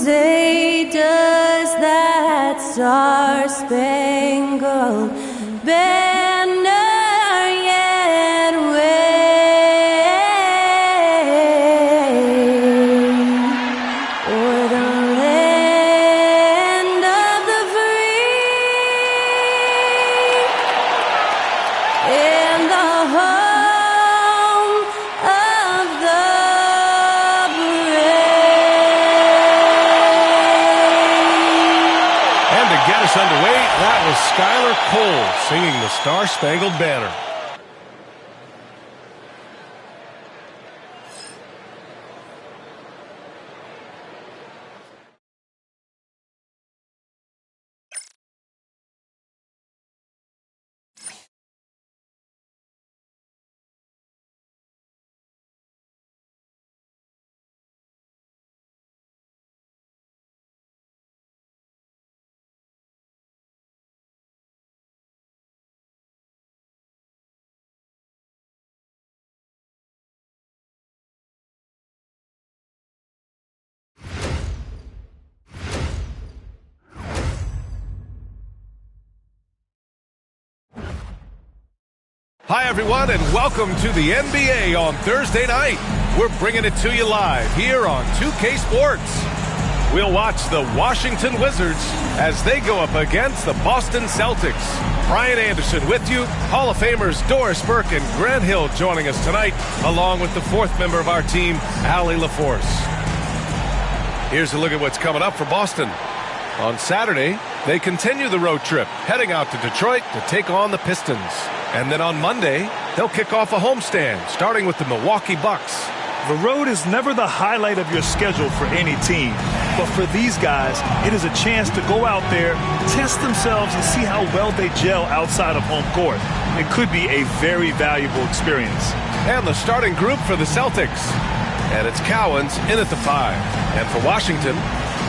say, does that star-spangled banner yet wave o'er the land of the free and the home of the brave? And to get us underway, that was Skylar Cole singing the Star-Spangled Banner. Hi, everyone, and welcome to the NBA on Thursday night. We're bringing it to you live here on 2K Sports. We'll watch the Washington Wizards as they go up against the Boston Celtics. Brian Anderson with you, Hall of Famers Doris Burke and Grant Hill joining us tonight, along with the fourth member of our team, Allie LaForce. Here's a look at what's coming up for Boston. On Saturday, they continue the road trip, heading out to Detroit to take on the Pistons. And then on Monday, they'll kick off a homestand, starting with the Milwaukee Bucks. The road is never the highlight of your schedule for any team. But for these guys, it is a chance to go out there, test themselves, and see how well they gel outside of home court. It could be a very valuable experience. And the starting group for the Celtics. And it's Cowens in at the 5. And for Washington,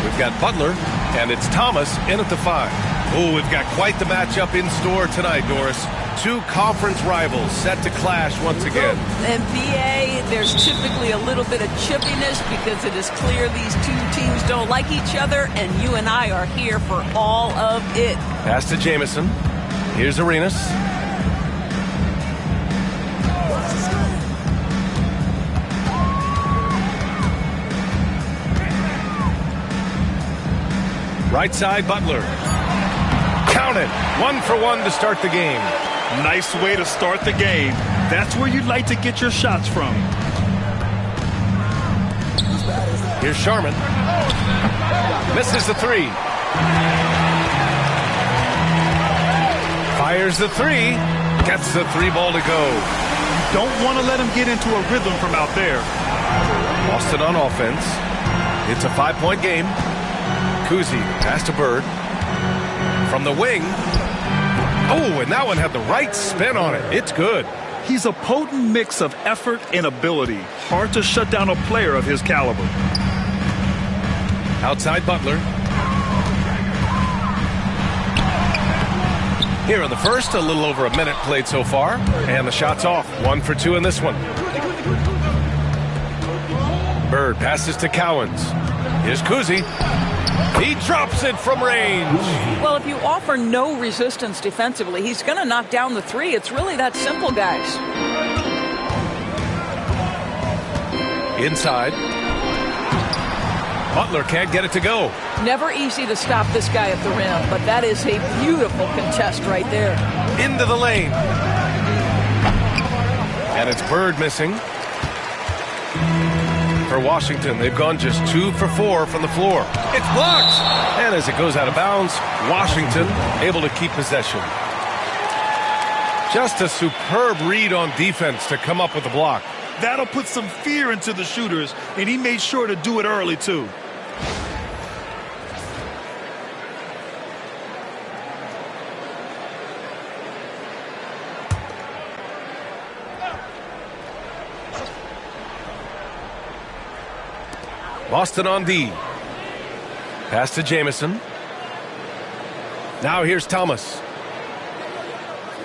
we've got Butler, and it's Thomas in at the 5. Oh, we've got quite the matchup in store tonight, Doris. Two conference rivals set to clash once again. NBA, there's typically a little bit of chippiness because it is clear these two teams don't like each other, and you and I are here for all of it. Pass to Jamison. Here's Arenas. Right side, Butler. Count it. 1 for 1 to start the game. Nice way to start the game. That's where you'd like to get your shots from. Here's Sharman. Misses the 3. Fires the 3. Gets the 3 ball to go. You don't want to let him get into a rhythm from out there. Boston on offense. It's a 5-point game. Kuzi, pass to Bird. From the wing. Oh, and that one had the right spin on it. It's good. He's a potent mix of effort and ability. Hard to shut down a player of his caliber. Outside Butler. Here in the first, a little over a minute played so far. And the shot's off. 1 for 2 in this one. Bird passes to Cowens. Here's Kuzi. He drops it from range. Well, if you offer no resistance defensively, he's going to knock down the 3. It's really that simple, guys. Inside. Butler can't get it to go. Never easy to stop this guy at the rim, but that is a beautiful contest right there. Into the lane. And it's Bird missing. For Washington, they've gone just 2 for 4 from the floor. It's blocked! And as it goes out of bounds, Washington able to keep possession. Just a superb read on defense to come up with the block. That'll put some fear into the shooters, and he made sure to do it early, too. Boston on D. Pass to Jamison. Now here's Thomas.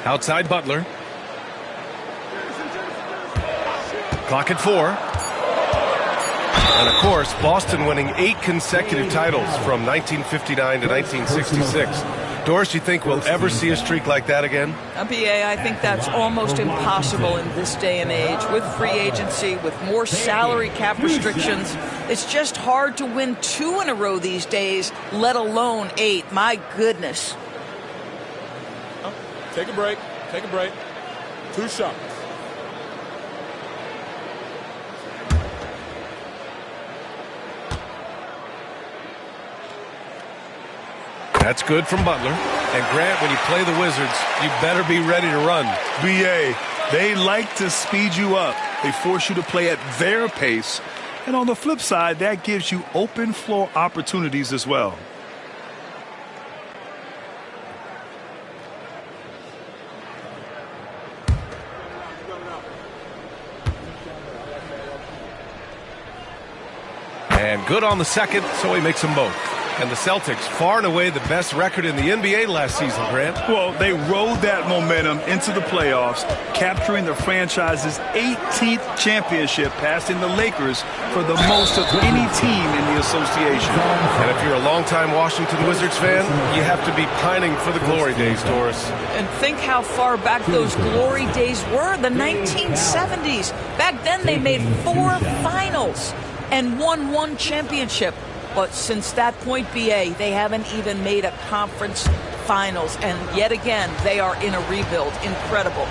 Outside Butler. Clock at 4. And, of course, Boston winning 8 consecutive titles from 1959 to 1966. Doris, you think we'll ever see a streak like that again? BA, I think that's almost impossible in this day and age. With free agency, with more salary cap restrictions, it's just hard to win 2 in a row these days, let alone 8. My goodness. Take a break. Take a break. 2 shots. That's good from Butler. And Grant, when you play the Wizards, you better be ready to run. BA, they like to speed you up. They force you to play at their pace. And on the flip side, that gives you open floor opportunities as well. And good on the second, so he makes them both. And the Celtics, far and away the best record in the NBA last season, Grant. Well, they rode that momentum into the playoffs, capturing the franchise's 18th championship, passing the Lakers for the most of any team in the association. And if you're a longtime Washington Wizards fan, you have to be pining for the glory days, Doris. And think how far back those glory days were, the 1970s. Back then they made 4 finals and won 1 championship. But since that point, BA, they haven't even made a conference finals. And yet again, they are in a rebuild. Incredible.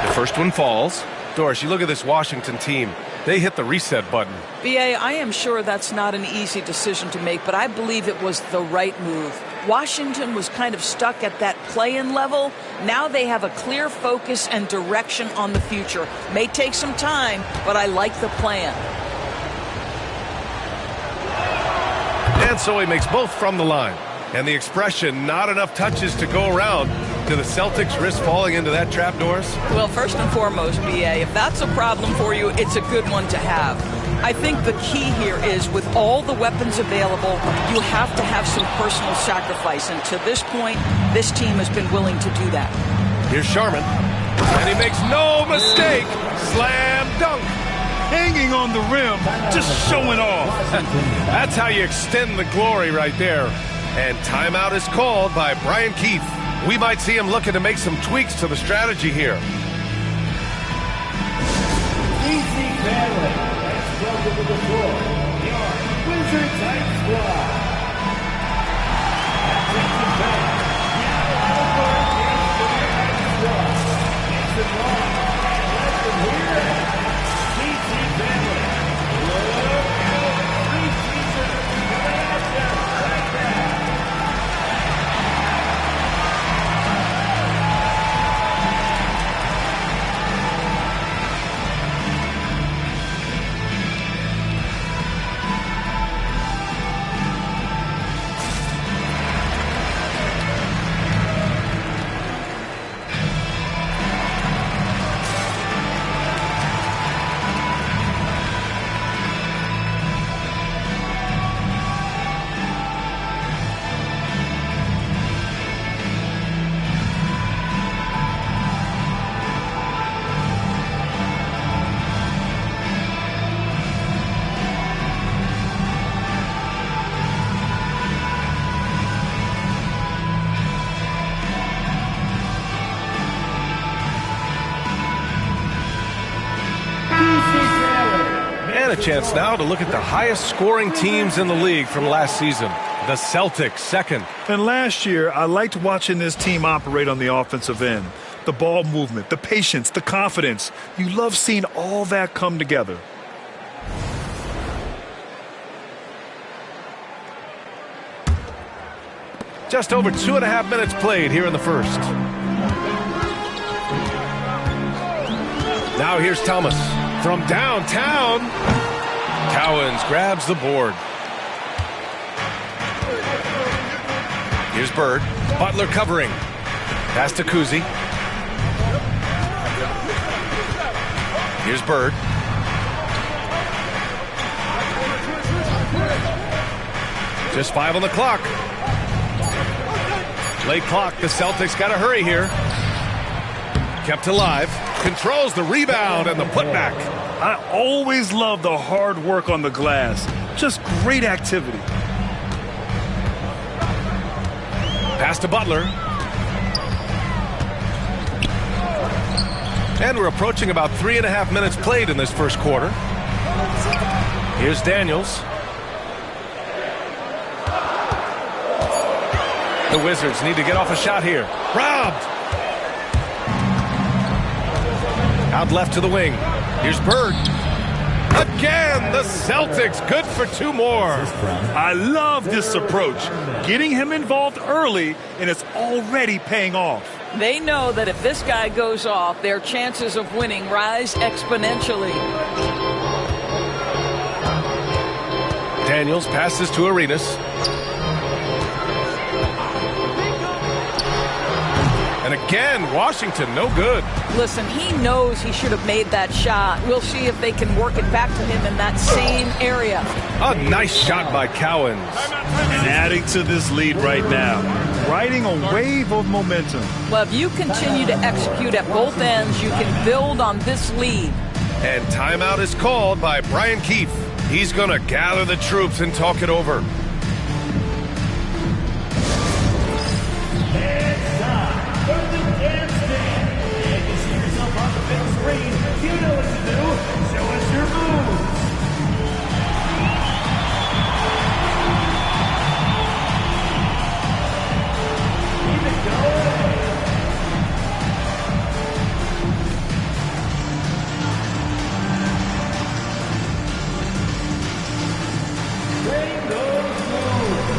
The first one falls. Doris, you look at this Washington team. They hit the reset button. BA, I am sure that's not an easy decision to make, but I believe it was the right move. Washington was kind of stuck at that play-in level. Now they have a clear focus and direction on the future. May take some time, but I like the plan. And so he makes both from the line. And the expression, not enough touches to go around. Do the Celtics risk falling into that trap, Doris? Well, first and foremost, BA, if that's a problem for you, it's a good one to have. I think the key here is with all the weapons available, you have to have some personal sacrifice. And to this point, this team has been willing to do that. Here's Sharman. And he makes no mistake. Slam dunk. Hanging on the rim, just showing off. That's how you extend the glory right there. And timeout is called by Brian Keefe. We might see him looking to make some tweaks to the strategy here. DC family, let's welcome to the floor, your Wizards Ice Squad. Attention fans, now over the Ice Squad. It's a long, and let them hear it. DC family, look out, 3 seasons coming at you right now. And a chance now to look at the highest scoring teams in the league from last season. The Celtics, second. And last year, I liked watching this team operate on the offensive end. The ball movement, the patience, the confidence. You love seeing all that come together. Just over 2.5 minutes played here in the first. Now here's Thomas from downtown. Cowens grabs the board. Here's Bird. Butler covering. Pass to Kuzi. Here's Bird. Just 5 on the clock. Late clock. The Celtics got to hurry here. Kept alive, controls the rebound and the putback. I always love the hard work on the glass. Just great activity. Pass to Butler. And we're approaching about 3.5 minutes played in this first quarter. Here's Daniels. The Wizards need to get off a shot here. Robbed. Out left to the wing. Here's Bird. Again, the Celtics good for 2 more. I love this approach. Getting him involved early, and it's already paying off. They know that if this guy goes off, their chances of winning rise exponentially. Daniels passes to Arenas. And again, Washington, no good. Listen, he knows he should have made that shot. We'll see if they can work it back to him in that same area. A nice shot by Cowens. And adding to this lead right now. Riding a wave of momentum. Well, if you continue to execute at both ends, you can build on this lead. And timeout is called by Brian Keefe. He's going to gather the troops and talk it over. It's time for the dance stand. And you see yourself on the big screen. You know what to do. Show us your moves. Keep it going. Bring those moves.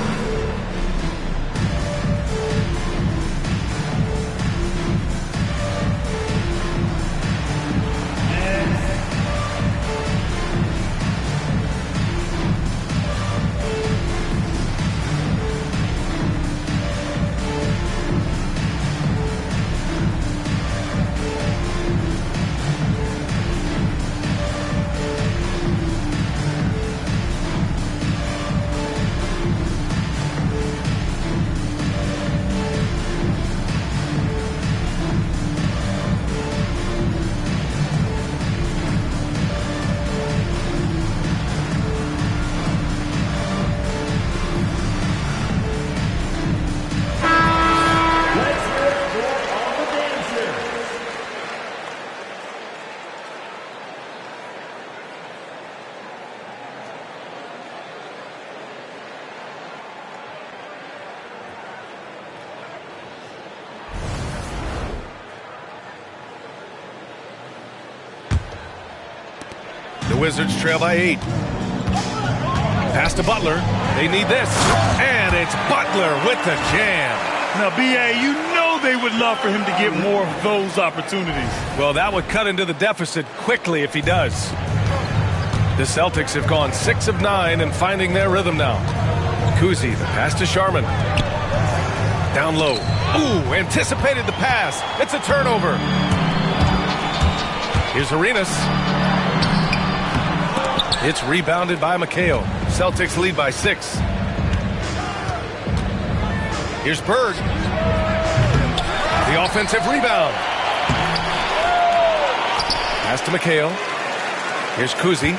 Let's hear it for all the dancers. The Wizards trail by 8. Pass to Butler. They need this. And it's Butler with the jam. Now, B.A., you know they would love for him to get more of those opportunities. Well, that would cut into the deficit quickly if he does. The Celtics have gone 6 of 9 and finding their rhythm now. Kuzi, the pass to Sharman. Down low. Ooh, anticipated the pass. It's a turnover. Here's Arenas. It's rebounded by McHale. Celtics lead by 6. Here's Bird. The offensive rebound. Pass to McHale. Here's Kuzi.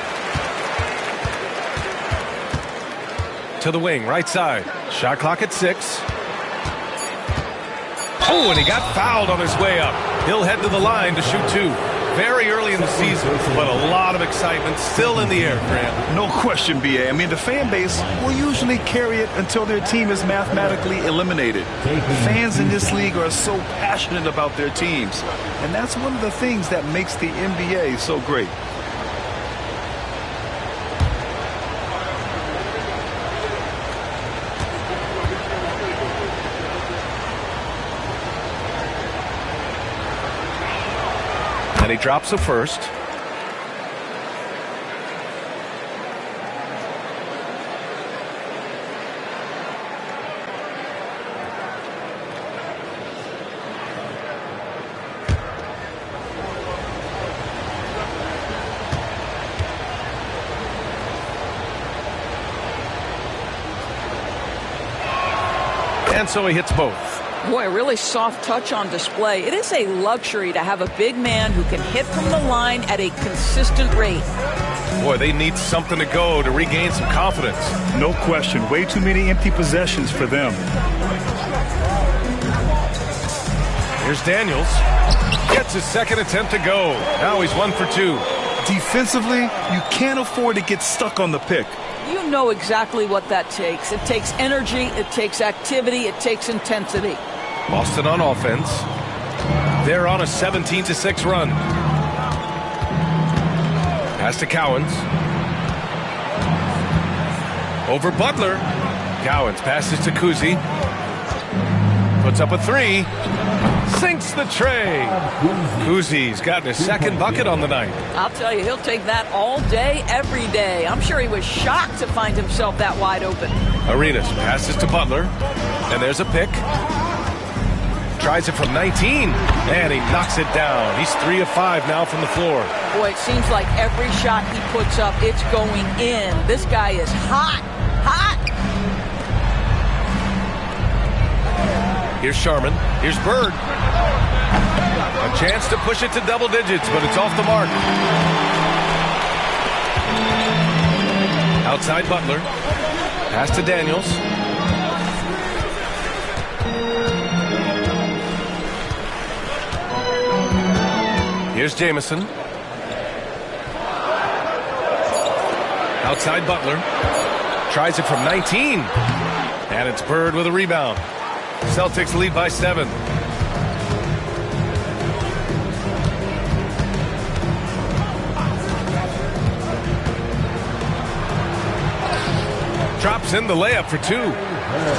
To the wing, right side. Shot clock at 6. Oh, and he got fouled on his way up. He'll head to the line to shoot 2. Very early in the season, but a lot of excitement still in the air, Grant. No question, B.A. I mean, the fan base will usually carry it until their team is mathematically eliminated. Fans in this league are so passionate about their teams, and that's one of the things that makes the NBA so great. And he drops the first. And so he hits both. Boy, a really soft touch on display. It is a luxury to have a big man who can hit from the line at a consistent rate. Boy, they need something to go to regain some confidence. No question. Way too many empty possessions for them. Here's Daniels. Gets his second attempt to go. Now he's 1 for 2. Defensively, you can't afford to get stuck on the pick. You know exactly what that takes. It takes energy, it takes activity, it takes intensity. Boston on offense. They're on a 17-6 run. Pass to Cowens. Over Butler. Cowens passes to Kuzi. Puts up a 3. Sinks the tray. Kuzi's gotten his second bucket on the night. I'll tell you, he'll take that all day, every day. I'm sure he was shocked to find himself that wide open. Arenas passes to Butler. And there's a pick. Tries it from 19. And he knocks it down. He's 3 of 5 now from the floor. Boy, it seems like every shot he puts up, it's going in. This guy is hot. Hot. Here's Sharman. Here's Bird. A chance to push it to double digits, but it's off the mark. Outside Butler. Pass to Daniels. Here's Jamison. Outside Butler. Tries it from 19. And it's Bird with a rebound. Celtics lead by 7. Drops in the layup for 2.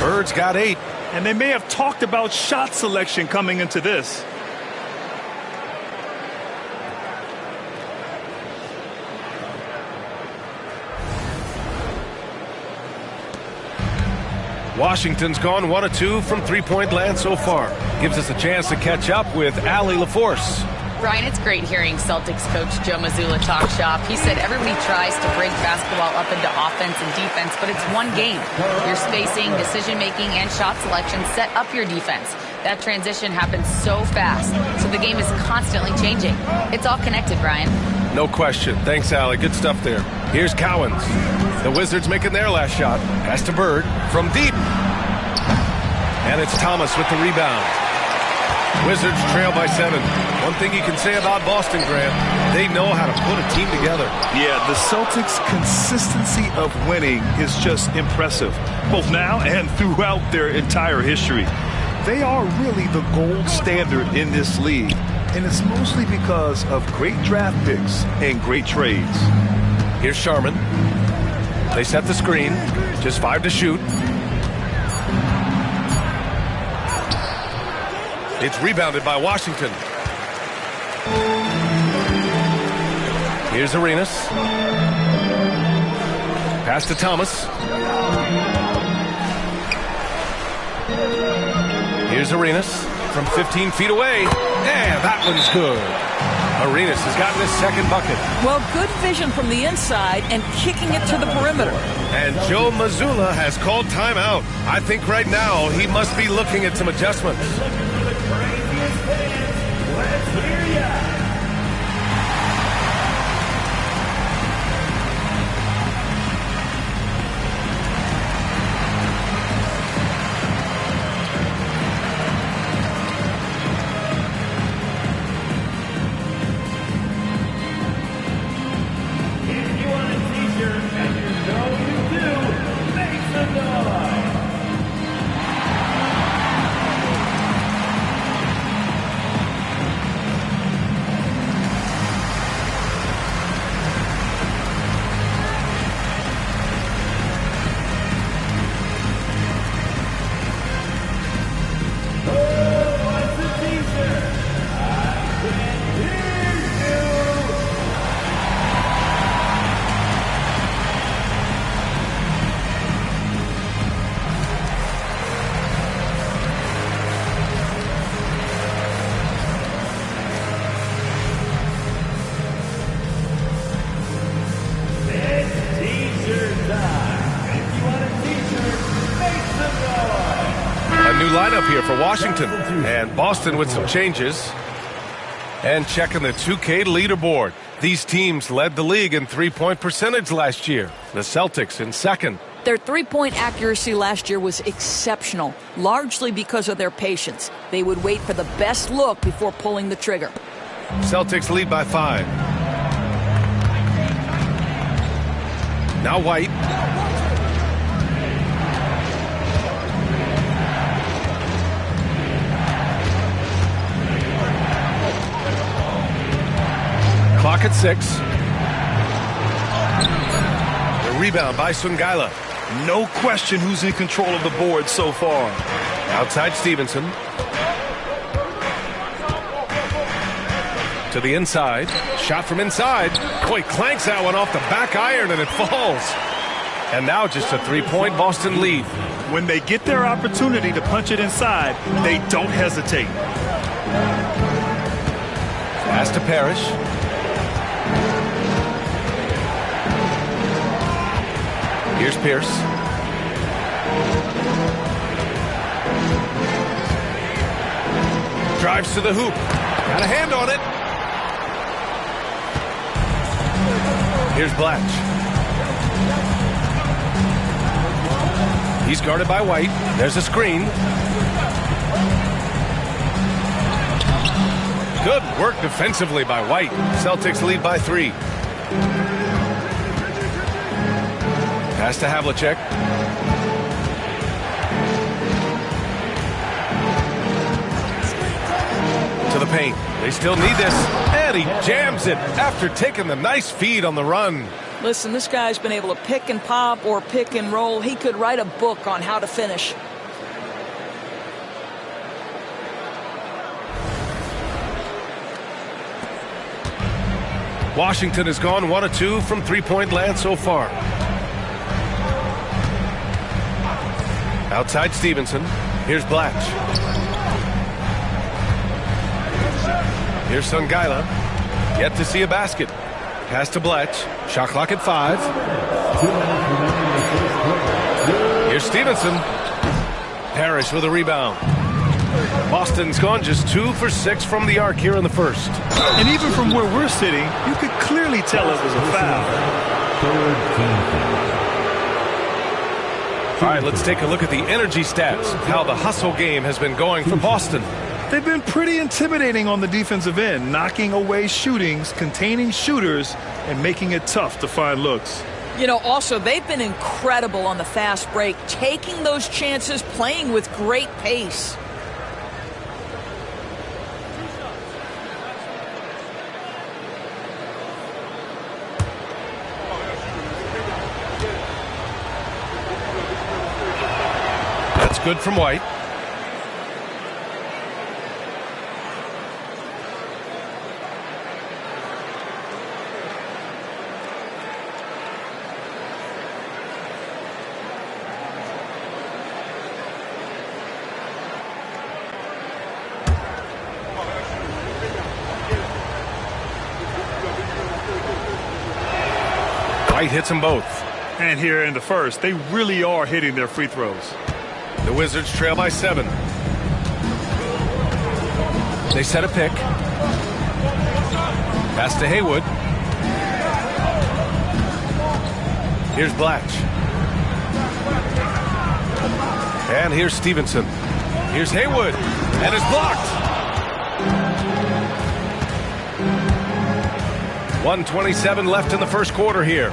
Bird's got 8. And they may have talked about shot selection coming into this. Washington's gone 1 of 2 from three-point land so far. Gives us a chance to catch up with Allie LaForce. Brian, it's great hearing Celtics coach Joe Mazzulla talk shop. He said everybody tries to break basketball up into offense and defense, but it's one game. Your spacing, decision-making, and shot selection set up your defense. That transition happens so fast, so the game is constantly changing. It's all connected, Brian. No question. Thanks, Allie. Good stuff there. Here's Cowens. The Wizards making their last shot. Pass to Bird from deep. And it's Thomas with the rebound. Wizards trail by 7. One thing you can say about Boston, Grant, they know how to put a team together. Yeah, the Celtics' consistency of winning is just impressive, both now and throughout their entire history. They are really the gold standard in this league, and it's mostly because of great draft picks and great trades. Here's Sharman. They set the screen. Just 5 to shoot. It's rebounded by Washington. Here's Arenas. Pass to Thomas. Here's Arenas from 15 feet away. And that one's good. Arenas has gotten his second bucket. Well, good vision from the inside and kicking it to the perimeter. And Joe Mazzulla has called timeout. I think right now he must be looking at some adjustments. Let's hear ya. If you want a t-shirt and you know you do, make some noise. lineup here for Washington. And Boston with some changes. And checking the 2K leaderboard. These teams led the league in three-point percentage last year. The Celtics in second. Their three-point accuracy last year was exceptional, largely because of their patience. They would wait for the best look before pulling the trigger. Celtics lead by 5. Now White. Clock at 6. The rebound by Sungaila. No question who's in control of the board so far. Outside Stevenson. To the inside. Shot from inside. Oh, he clanks that one off the back iron and it falls. And now just a three-point Boston lead. When they get their opportunity to punch it inside, they don't hesitate. Pass to Parrish. Here's Pierce. Drives to the hoop. Got a hand on it. Here's Blatch. He's guarded by White. There's a screen. Good work defensively by White. Celtics lead by 3. Pass to Havlicek. To the paint. They still need this. And he jams it after taking the nice feed on the run. Listen, this guy's been able to pick and pop or pick and roll. He could write a book on how to finish. Washington has gone 1 of 2 from three-point land so far. Outside Stevenson. Here's Blatch. Here's Sungaila. Yet to see a basket. Pass to Blatch. Shot clock at 5. Here's Stevenson. Parrish with a rebound. Boston's gone just 2 for 6 from the arc here in the first. And even from where we're sitting, you could clearly tell it was a foul. All right, let's take a look at the energy stats, how the hustle game has been going for Boston. They've been pretty intimidating on the defensive end, knocking away shootings, containing shooters, and making it tough to find looks. You know, also, they've been incredible on the fast break, taking those chances, playing with great pace. That's good from White. White hits them both. And here in the first, they really are hitting their free throws. The Wizards trail by 7. They set a pick. Pass to Haywood. Here's Blatch. And here's Stevenson. Here's Haywood. And it's blocked. 1:27 left in the first quarter here.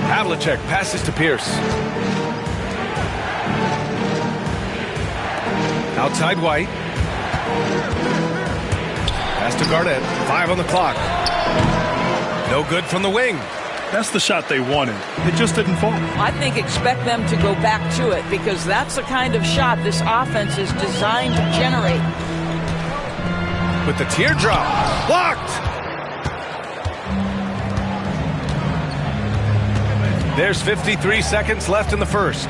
Havlicek passes to Pierce. Outside White. Pass to Garnett. 5 on the clock. No good from the wing. That's the shot they wanted. It just didn't fall. I think expect them to go back to it because that's the kind of shot this offense is designed to generate. With the teardrop. Blocked! There's 53 seconds left in the first.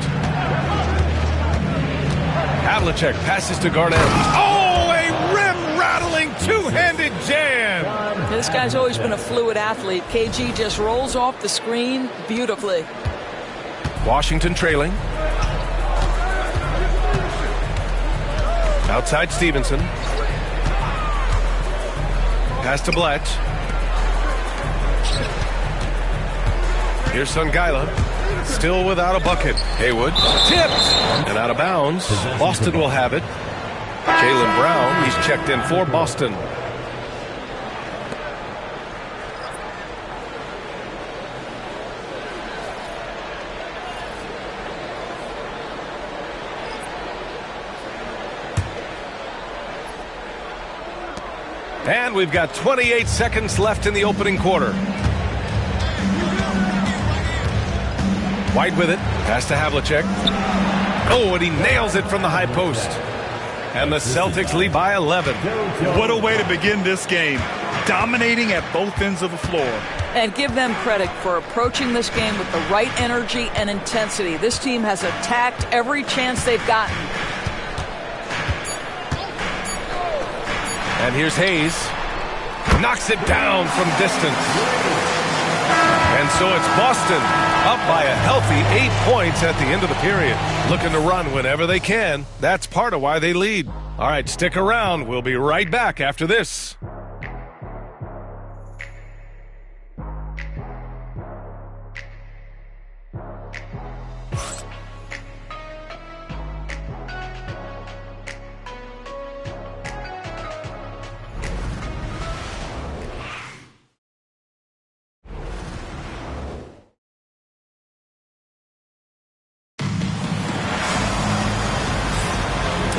Havlicek passes to Garnett. Oh, a rim-rattling two-handed jam! This guy's always been a fluid athlete. KG just rolls off the screen beautifully. Washington trailing. Outside Stevenson. Pass to Bletch. Here's Songaila. Still without a bucket. Haywood. Tipped. And out of bounds. Boston will have it. Jaylen Brown, he's checked in for Boston. And we've got 28 seconds left in the opening quarter. White with it. Pass to Havlicek. Oh, and he nails it from the high post. And the Celtics lead by 11. What a way to begin this game. Dominating at both ends of the floor. And give them credit for approaching this game with the right energy and intensity. This team has attacked every chance they've gotten. And here's Hayes. Knocks it down from distance. And so it's Boston up by a healthy 8 points at the end of the period. Looking to run whenever they can. That's part of why they lead. All right, stick around. We'll be right back after this.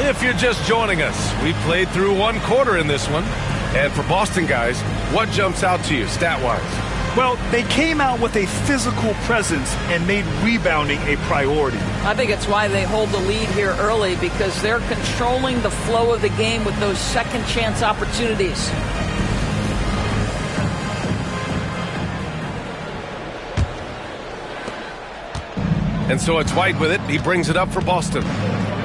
If you're just joining us, we played through one quarter in this one. And for Boston guys, what jumps out to you stat-wise? Well, they came out with a physical presence and made rebounding a priority. I think it's why they hold the lead here early, because they're controlling the flow of the game with those second chance opportunities. And so it's White with it. He brings it up for Boston.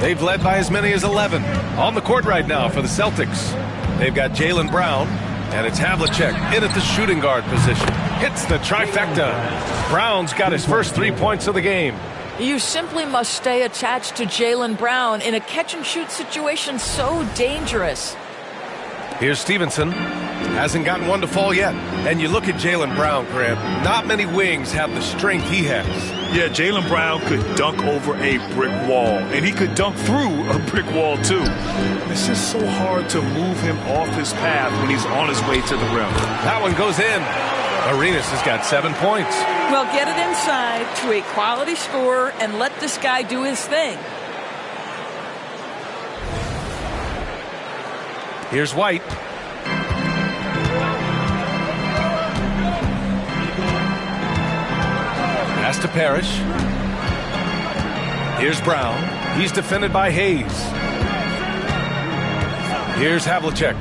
They've led by as many as 11. On the court right now for the Celtics. They've got Jaylen Brown, and it's Havlicek in at the shooting guard position. Hits the trifecta. Brown's got his first 3 points of the game. You simply must stay attached to Jaylen Brown in a catch-and-shoot situation so dangerous. Here's Stevenson. Hasn't gotten one to fall yet. And you look at Jaylen Brown, Grant. Not many wings have the strength he has. Yeah, Jaylen Brown could dunk over a brick wall, and he could dunk through a brick wall, too. It's just so hard to move him off his path when he's on his way to the rim. That one goes in. Arenas has got 7 points. Well, get it inside to a quality scorer and let this guy do his thing. Here's White. Pass to Parrish. Here's Brown. He's defended by Hayes. Here's Havlicek.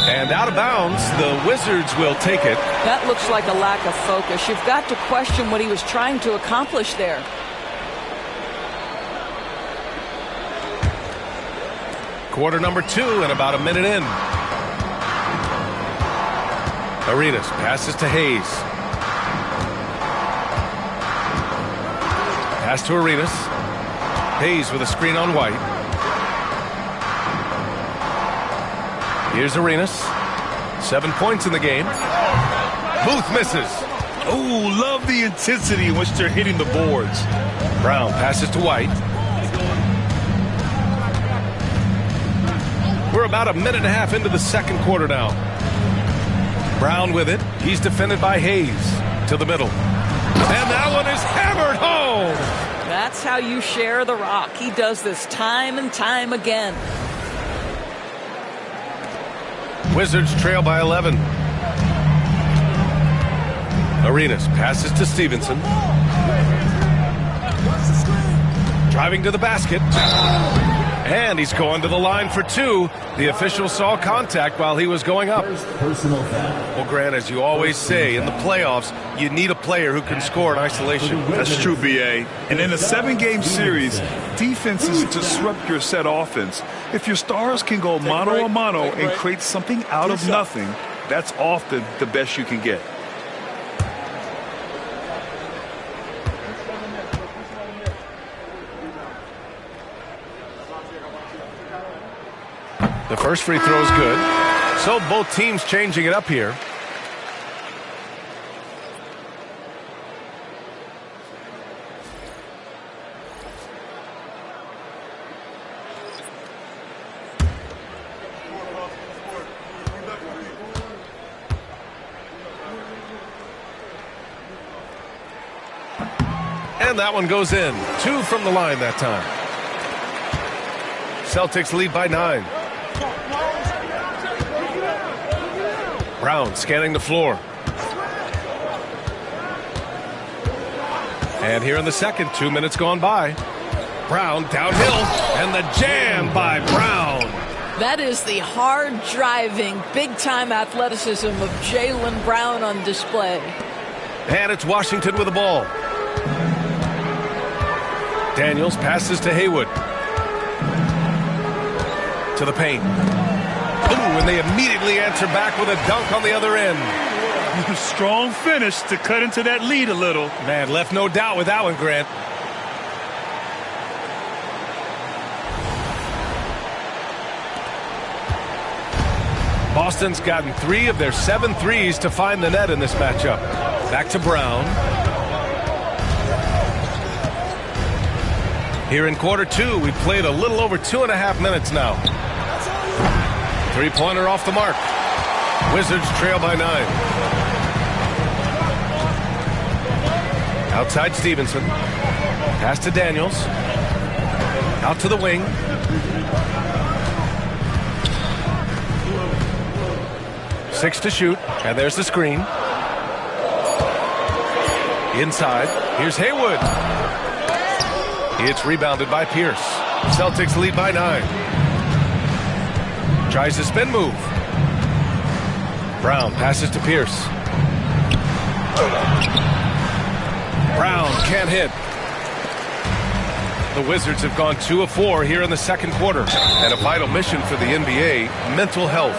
And out of bounds, the Wizards will take it. That looks like a lack of focus. You've got to question what he was trying to accomplish there. Quarter number 2 and about a minute in. Arenas passes to Hayes. Pass to Arenas. Hayes with a screen on White. Here's Arenas. 7 points in the game. Booth misses. Oh, love the intensity in which they're hitting the boards. Brown passes to White. We're about a minute and a half into the second quarter now. Brown with it. He's defended by Hayes. To the middle. And that one is hammered home. That's how you share the rock. He does this time and time again. Wizards trail by 11. Arenas passes to Stevenson. Driving to the basket. And he's going to the line for 2. The official saw contact while he was going up. Well, Grant, as you always say, in the playoffs, you need a player who can score in isolation. That's true, B.A. And in a 7-game series, defenses disrupt your set offense. If your stars can go mano-a-mano and create something out of nothing, that's often the best you can get. The first free throw is good. So both teams changing it up here. And that one goes in. 2 from the line that time. Celtics lead by 9. Brown scanning the floor. And here in the second, 2 minutes gone by. Brown downhill, and the jam by Brown. That is the hard-driving, big-time athleticism of Jaylen Brown on display. And it's Washington with the ball. Daniels passes to Haywood. To the paint. Ooh, and they immediately answer back with a dunk on the other end. Strong finish to cut into that lead a little. Man, left no doubt with that one, Grant. Boston's gotten 3 of their 7 threes to find the net in this matchup. Back to Brown. Here in quarter 2, we've played a little over 2.5 minutes now. 3-pointer off the mark. Wizards trail by 9. Outside Stevenson. Pass to Daniels. Out to the wing. Six to shoot. And there's the screen. Inside. Here's Haywood. It's rebounded by Pierce. Celtics lead by 9. Tries a spin move. Brown passes to Pierce. Brown can't hit. The Wizards have gone 2 of 4 here in the second quarter. And a vital mission for the NBA, mental health.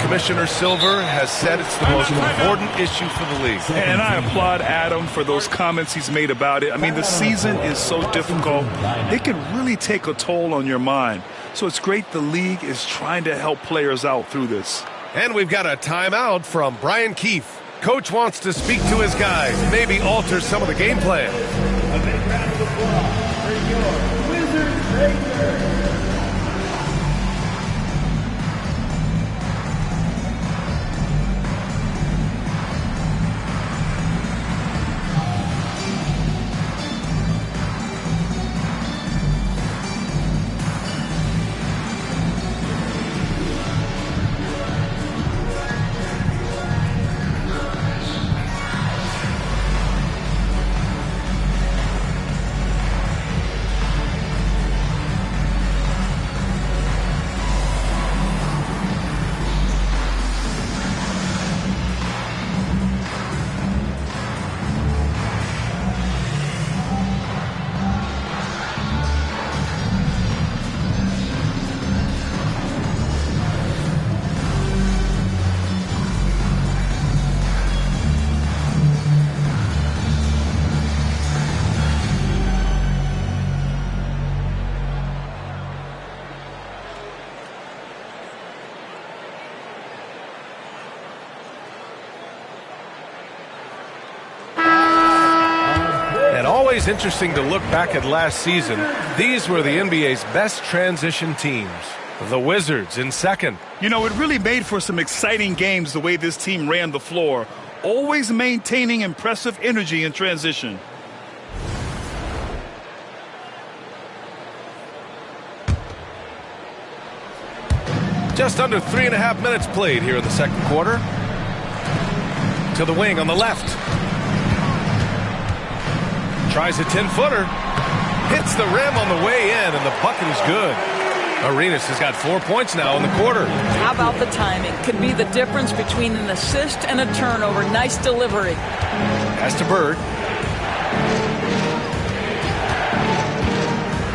Commissioner Silver has said it's the most important issue for the league. And I applaud Adam for those comments he's made about it. I mean, the season is so difficult. It can really take a toll on your mind. So it's great the league is trying to help players out through this. And we've got a timeout from Brian Keefe. Coach wants to speak to his guys, maybe alter some of the game plan. A big round of applause for your Wizards Rangers. Always interesting to look back at last season. These were the NBA's best transition teams. The Wizards in second. You know, it really made for some exciting games the way this team ran the floor, always maintaining impressive energy in transition. Just under 3.5 minutes played here in the second quarter. To the wing on the left. Tries a 10-footer. Hits the rim on the way in, and the bucket is good. Arenas has got 4 points now in the quarter. How about the timing? Could be the difference between an assist and a turnover. Nice delivery. Pass to Bird.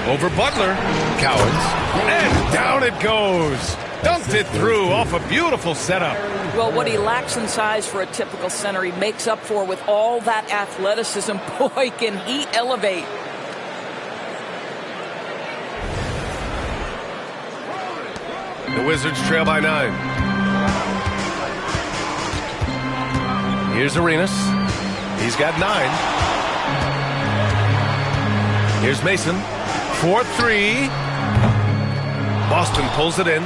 Over Butler. Cowens. And down it goes. Dunked it through off a beautiful setup. Well, what he lacks in size for a typical center, he makes up for with all that athleticism. Boy, can he elevate. The Wizards trail by 9. Here's Arenas. He's got 9. Here's Mason. 4-3. Boston pulls it in.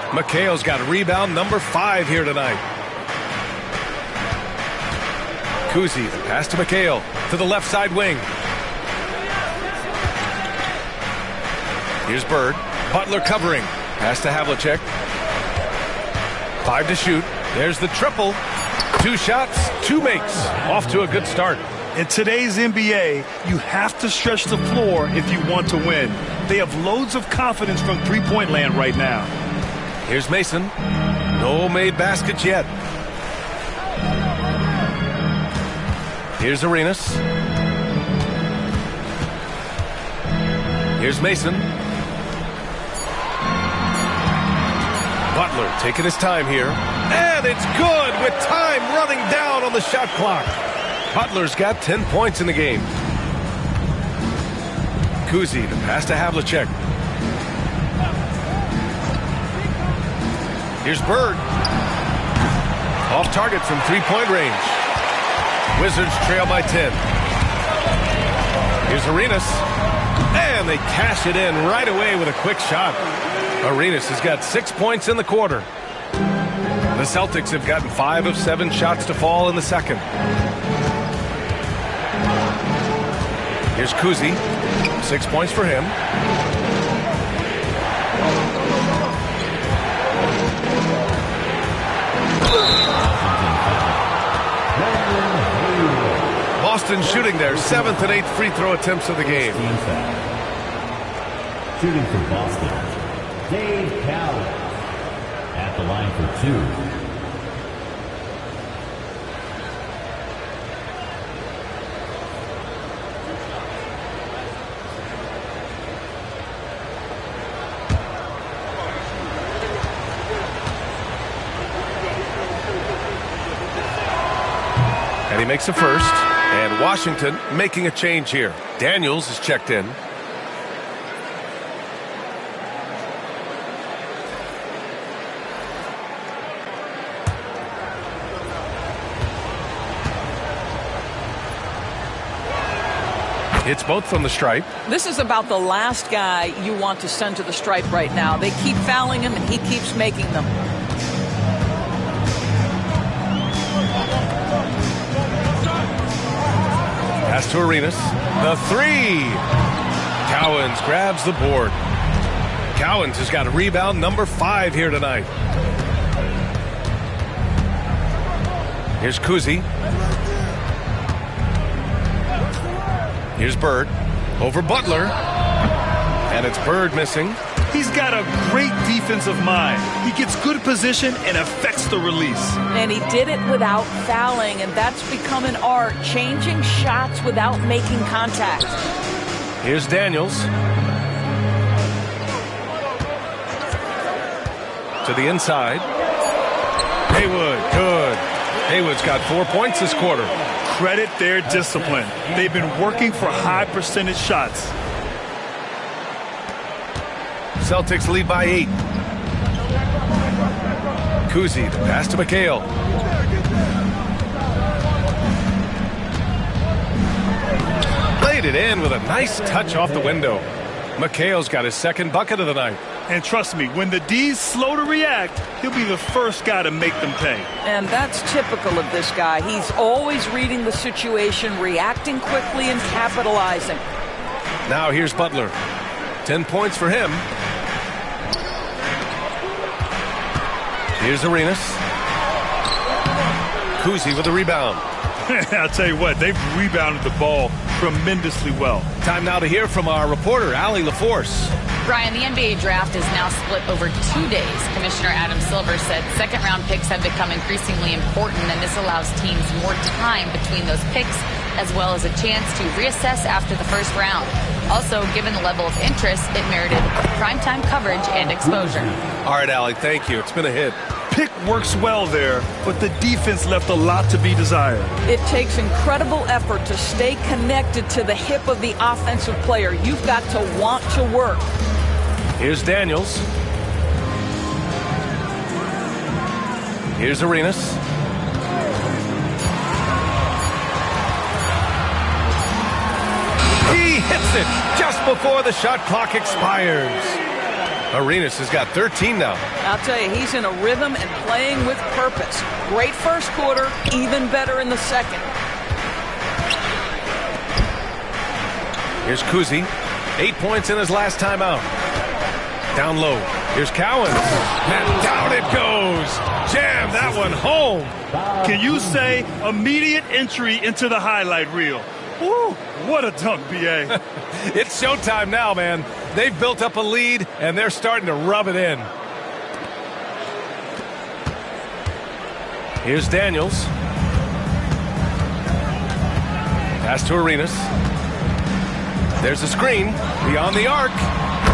McHale's got rebound number 5 here tonight. Kuzi, the pass to McHale to the left side wing. Here's Bird. Butler covering. Pass to Havlicek. 5 to shoot. There's the triple. 2 shots, 2 makes. Off to a good start. In today's NBA, you have to stretch the floor if you want to win. They have loads of confidence from three-point land right now. Here's Mason. No made baskets yet. Here's Arenas. Here's Mason. Butler taking his time here. And it's good with time running down on the shot clock. Butler's got 10 points in the game. Kuzi, the pass to Havlicek. Here's Bird. Off target from three-point range. Wizards trail by 10. Here's Arenas. And they cash it in right away with a quick shot. Arenas has got 6 points in the quarter. The Celtics have gotten 5 of 7 shots to fall in the second. Here's Kuzi. 6 points for him. Boston shooting their 7th and 8th free throw attempts of the game. Shooting for Boston, Dave Cowell at the line for 2. And he makes a first. And Washington making a change here. Daniels is checked in. Hits both from the stripe. This is about the last guy you want to send to the stripe right now. They keep fouling him, and he keeps making them. Pass to Arenas. The 3. Cowens grabs the board. Cowens has got a rebound number 5 here tonight. Here's Kuzi. Here's Bird. Over Butler. And it's Bird missing. He's got a great defensive mind. He gets good position and affects the release. And he did it without fouling, and that's become an art, changing shots without making contact. Here's Daniels. To the inside. Haywood, good. Haywood's got 4 points this quarter. Credit their discipline. They've been working for high percentage shots. Celtics lead by 8. Kuzi, the pass to McHale. Laid it in with a nice touch off the window. McHale's got his second bucket of the night. And trust me, when the D's slow to react, he'll be the first guy to make them pay. And that's typical of this guy. He's always reading the situation, reacting quickly, and capitalizing. Now here's Butler. 10 points for him. Here's Arenas. Kuzi with the rebound. I'll tell you what, they've rebounded the ball tremendously well. Time now to hear from our reporter, Allie LaForce. Brian, the NBA draft is now split over 2 days. Commissioner Adam Silver said second-round picks have become increasingly important, and this allows teams more time between those picks, as well as a chance to reassess after the first round. Also, given the level of interest, it merited primetime coverage and exposure. All right, Allie, thank you. It's been a hit. Pick works well there, but the defense left a lot to be desired. It takes incredible effort to stay connected to the hip of the offensive player. You've got to want to work. Here's Daniels. Here's Arenas. He hits it just before the shot clock expires. Arenas has got 13 now. I'll tell you, he's in a rhythm and playing with purpose. Great first quarter, even better in the second. Here's Kuzi. 8 points in his last time out. Down low. Here's Cowens. And down it goes. Jam that one home. Can you say immediate entry into the highlight reel? Woo, what a dunk, B.A. It's showtime now, man. They've built up a lead, and they're starting to rub it in. Here's Daniels. Pass to Arenas. There's a screen beyond the arc.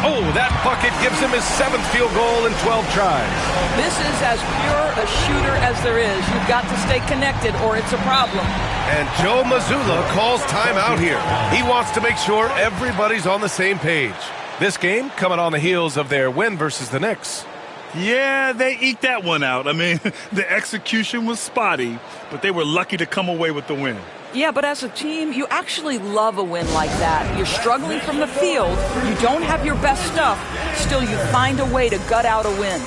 Oh, that bucket gives him his 7th field goal in 12 tries. This is as pure a shooter as there is. You've got to stay connected or it's a problem. And Joe Mazzulla calls timeout here. He wants to make sure everybody's on the same page. This game coming on the heels of their win versus the Knicks. Yeah, they eked that one out. I mean, the execution was spotty, but they were lucky to come away with the win. Yeah, but as a team, you actually love a win like that. You're struggling from the field. You don't have your best stuff. Still, you find a way to gut out a win.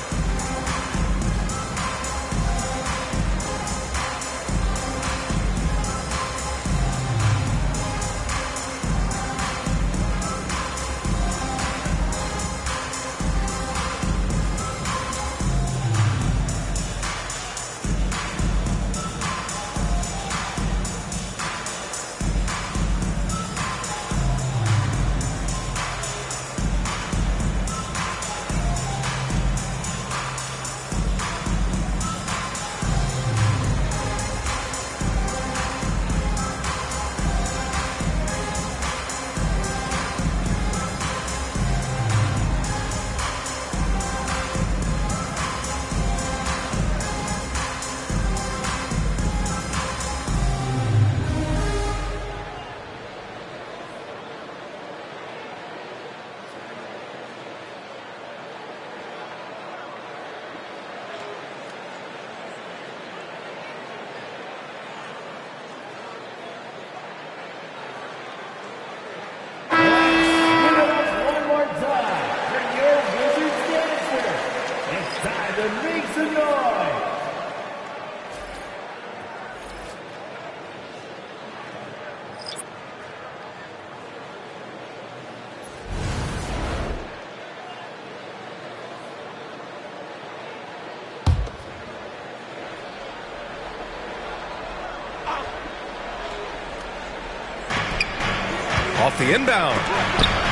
Off the inbound.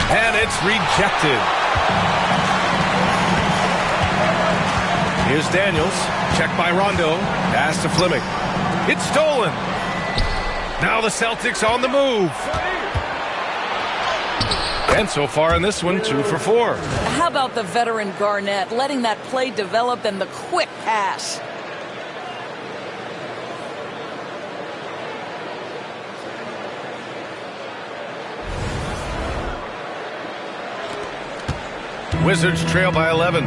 And it's rejected. Here's Daniels. Checked by Rondo. Pass to Fleming. It's stolen. Now the Celtics on the move. And so far in this one, 2 for 4. How about the veteran Garnett letting that play develop and the quick pass? Wizards trail by 11.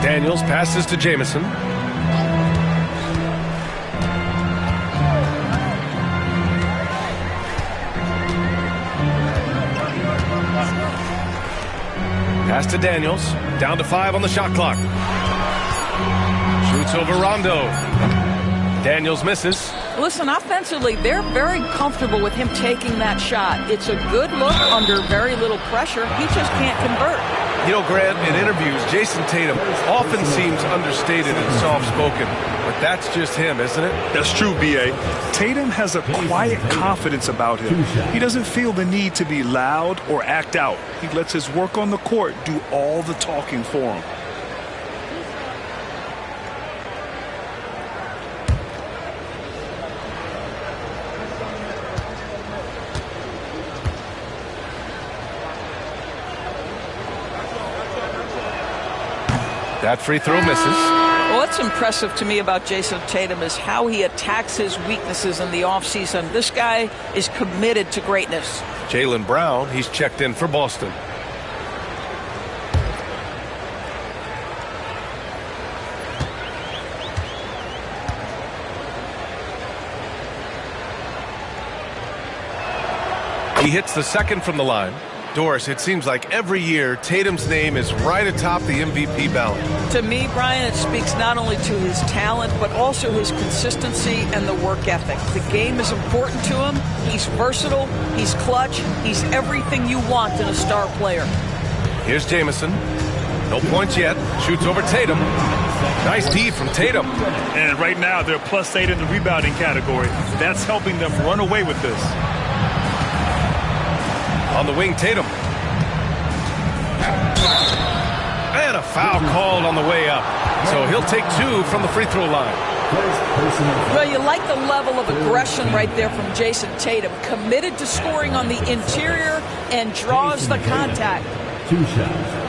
Daniels passes to Jamison. Pass to Daniels. Down to 5 on the shot clock. Shoots over Rondo. Daniels misses. Listen, offensively, they're very comfortable with him taking that shot. It's a good look under very little pressure. He just can't convert. You know, Grant, in interviews, Jason Tatum often seems understated and soft-spoken. But that's just him, isn't it? That's true, B.A. Tatum has a quiet confidence about him. He doesn't feel the need to be loud or act out. He lets his work on the court do all the talking for him. That free throw misses. What's impressive to me about Jason Tatum is how he attacks his weaknesses in the offseason. This guy is committed to greatness. Jaylen Brown, he's checked in for Boston. He hits the second from the line. Doris, it seems like every year Tatum's name is right atop the MVP ballot. To me, Brian, it speaks not only to his talent, but also his consistency and the work ethic. The game is important to him. He's versatile. He's clutch. He's everything you want in a star player. Here's Jamison. No points yet. Shoots over Tatum. Nice D from Tatum. And right now, they're +8 in the rebounding category. That's helping them run away with this. On the wing, Tatum. And a foul called on the way up. So he'll take 2 from the free throw line. Well, you like the level of aggression right there from Jason Tatum. Committed to scoring on the interior and draws the contact. 2 shots.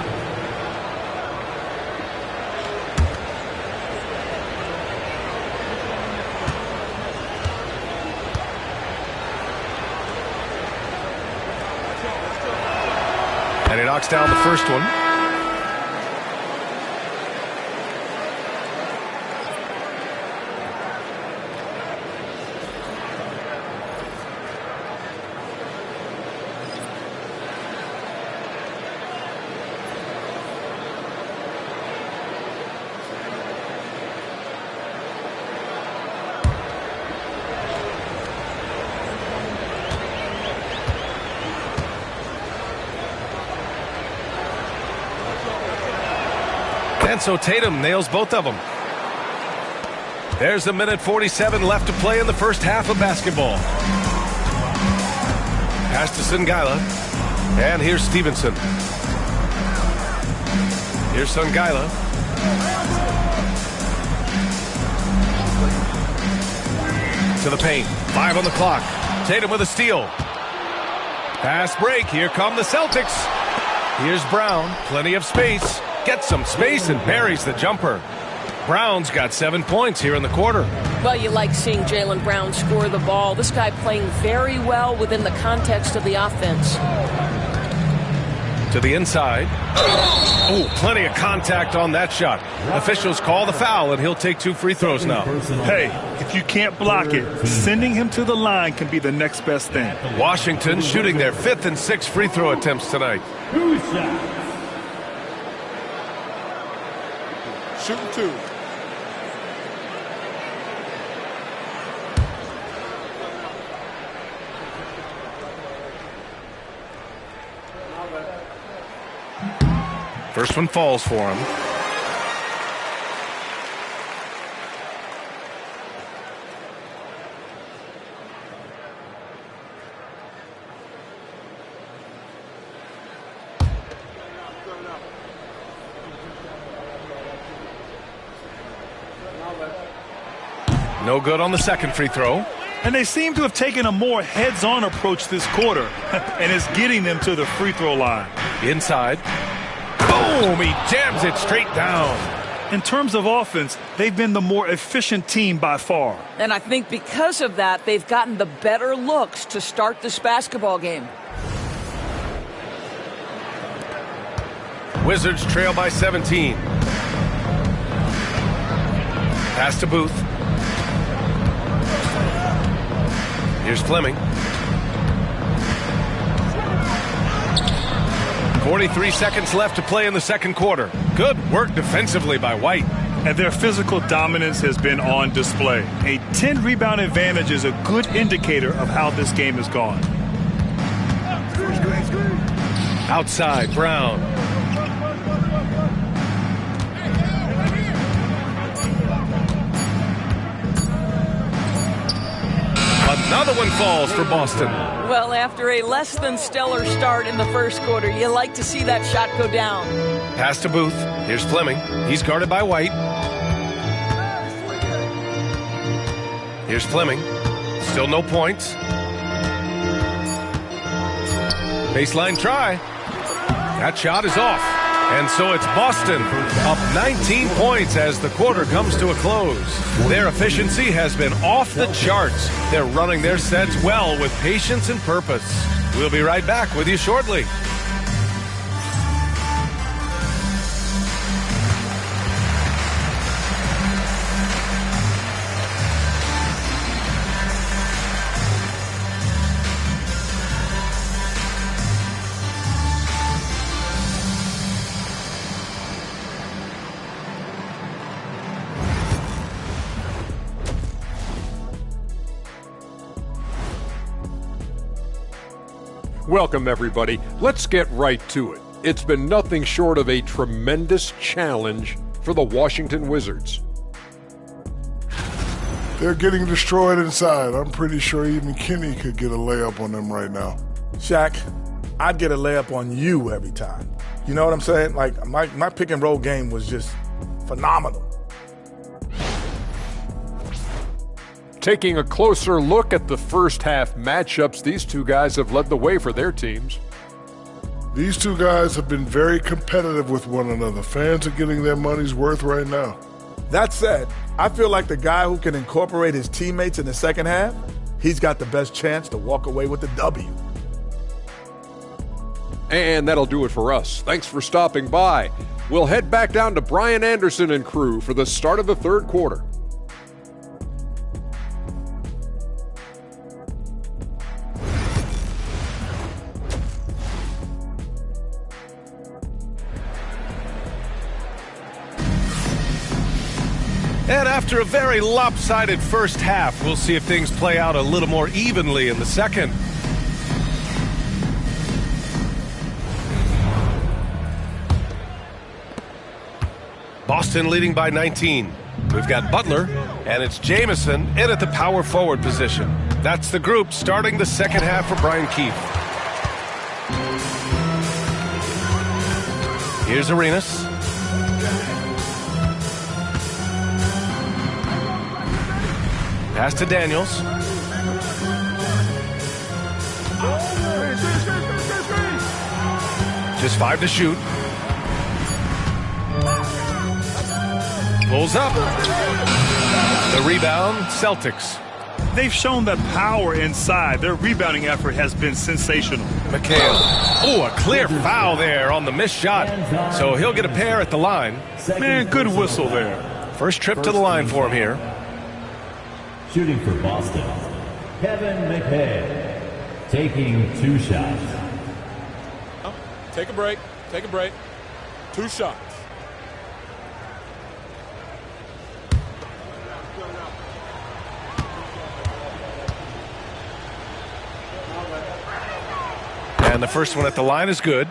And he knocks down the first one. And so Tatum nails both of them. There's a minute 47 left to play in the first half of basketball. Pass to Sangaila. And here's Stevenson. Here's Sangaila. To the paint. 5 on the clock. Tatum with a steal. Pass break. Here come the Celtics. Here's Brown. Plenty of space. Gets some space and buries the jumper. Brown's got 7 points here in the quarter. Well, you like seeing Jaylen Brown score the ball. This guy playing very well within the context of the offense. To the inside. Oh, plenty of contact on that shot. Officials call the foul, and he'll take 2 free throws now. Hey, if you can't block it, sending him to the line can be the next best thing. Washington shooting their 5th and 6th free throw attempts tonight. 2 shots. Shooting 2. First one falls for him. No good on the second free throw. And they seem to have taken a more heads-on approach this quarter, and it's getting them to the free throw line. Inside. Boom! He jams it straight down. In terms of offense, they've been the more efficient team by far. And I think because of that, they've gotten the better looks to start this basketball game. Wizards trail by 17. Pass to Booth. Here's Fleming. 43 seconds left to play in the second quarter. Good work defensively by White. And their physical dominance has been on display. A 10-rebound advantage is a good indicator of how this game has gone. Outside, Brown. Another one falls for Boston. Well, after a less than stellar start in the first quarter, you like to see that shot go down. Pass to Booth. Here's Fleming. He's guarded by White. Here's Fleming. Still no points. Baseline try. That shot is off. And so it's Boston up 19 points as the quarter comes to a close. Their efficiency has been off the charts. They're running their sets well with patience and purpose. We'll be right back with you shortly. Welcome, everybody. Let's get right to it. It's been nothing short of a tremendous challenge for the Washington Wizards. They're getting destroyed inside. I'm pretty sure even Kenny could get a layup on them right now. Shaq, I'd get a layup on you every time. You know what I'm saying? Like, my pick and roll game was just phenomenal. Taking a closer look at the first half matchups, these two guys have led the way for their teams. These two guys have been very competitive with one another. Fans are getting their money's worth right now. That said, I feel like the guy who can incorporate his teammates in the second half, he's got the best chance to walk away with the W. And that'll do it for us. Thanks for stopping by. We'll head back down to Brian Anderson and crew for the start of the third quarter. And after a very lopsided first half, we'll see if things play out a little more evenly in the second. Boston leading by 19. We've got Butler, and it's Jamison in at the power forward position. That's the group starting the second half for Brian Keefe. Here's Arenas. Pass to Daniels. Just 5 to shoot. Pulls up. The rebound, Celtics. They've shown that power inside. Their rebounding effort has been sensational. McHale. Oh, a clear foul there on the missed shot. So he'll get a pair at the line. Man, good whistle there. First trip to the line for him here. Shooting for Boston, Kevin McHale, taking 2 shots. Take a break. Take a break. 2 shots. And the first one at the line is good.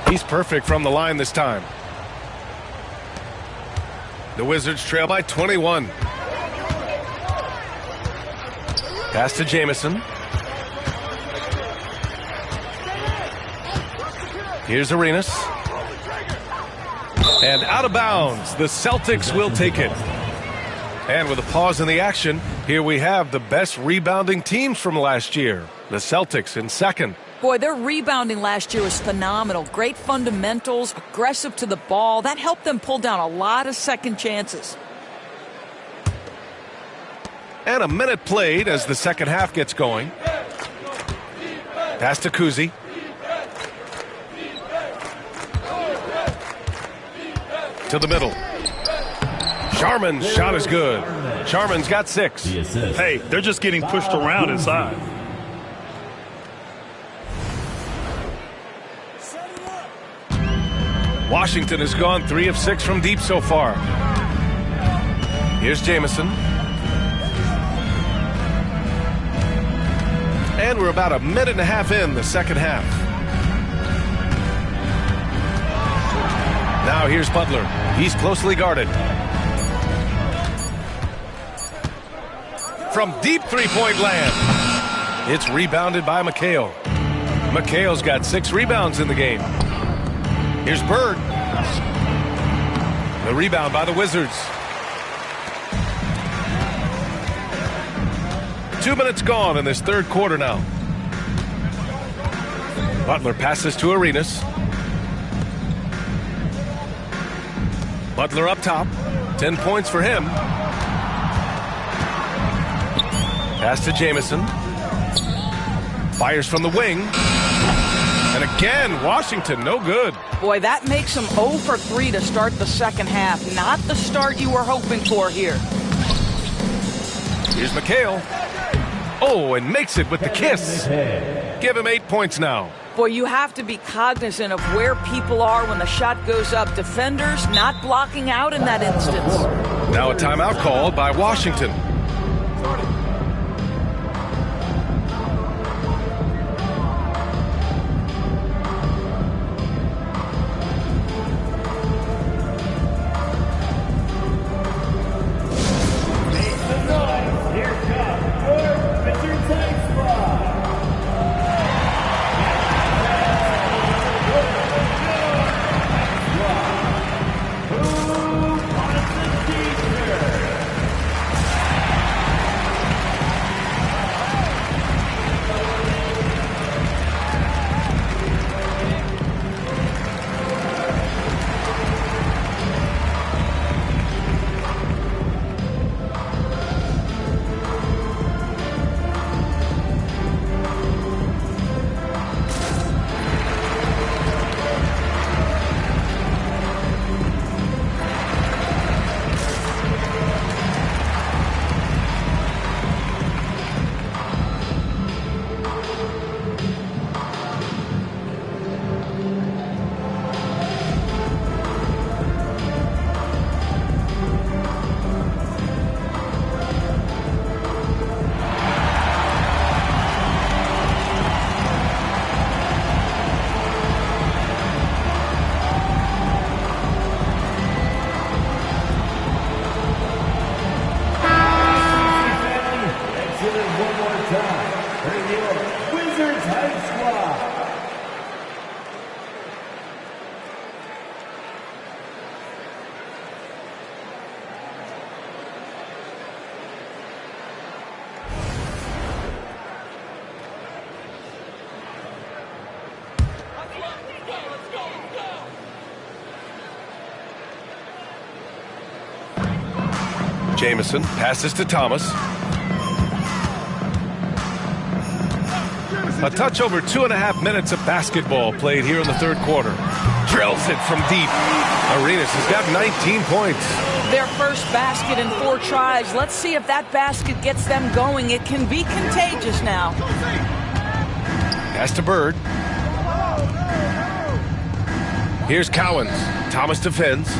He's perfect from the line this time. The Wizards trail by 21. Pass to Jamison. Here's Arenas. And out of bounds. The Celtics will take it. And with a pause in the action, here we have the best rebounding teams from last year. The Celtics in second. Boy, their rebounding last year was phenomenal. Great fundamentals, aggressive to the ball. That helped them pull down a lot of second chances. And a minute played as the second half gets going. Pass to Kuzi. To the middle. Sharman's shot is good. Sharman's got 6. Hey, they're just getting pushed around inside. Washington has gone 3 of 6 from deep so far. Here's Jamison. And we're about a minute and a half in the second half. Now here's Butler. He's closely guarded. From deep three-point land. It's rebounded by McHale. McHale's got 6 rebounds in the game. Here's Bird. The rebound by the Wizards. 2 minutes gone in this third quarter now. Butler passes to Arenas. Butler up top. 10 points for him. Pass to Jamison. Fires from the wing. And again, Washington, no good. Boy, that makes them 0 for 3 to start the second half. Not the start you were hoping for here. Here's McHale. Oh, and makes it with the kiss. Give him 8 points now. Boy, you have to be cognizant of where people are when the shot goes up. Defenders not blocking out in that instance. Now a timeout called by Washington. Jamison passes to Thomas. A touch over 2.5 minutes of basketball played here in the third quarter. Drills it from deep. Arenas has got 19 points. Their first basket in 4 tries. Let's see if that basket gets them going. It can be contagious now. Pass to Bird. Here's Cowens. Thomas defends.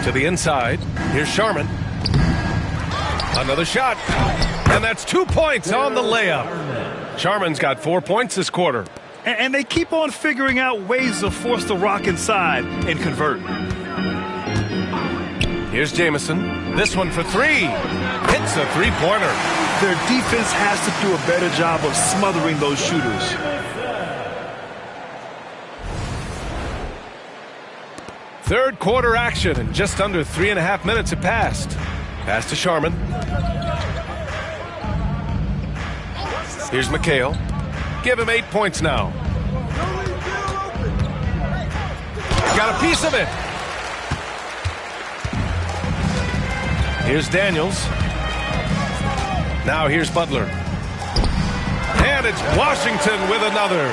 To the inside. Here's Sharman. Another shot. And that's 2 points on the layup. Sharman's got 4 points this quarter. And they keep on figuring out ways to force the rock inside and convert. Here's Jamison. This one for 3. Hits a three-pointer. Their defense has to do a better job of smothering those shooters. Third quarter action, and just under 3.5 minutes have passed. Pass to Sharman. Here's McHale. Give him 8 points now. Got a piece of it. Here's Daniels. Now here's Butler. And it's Washington with another.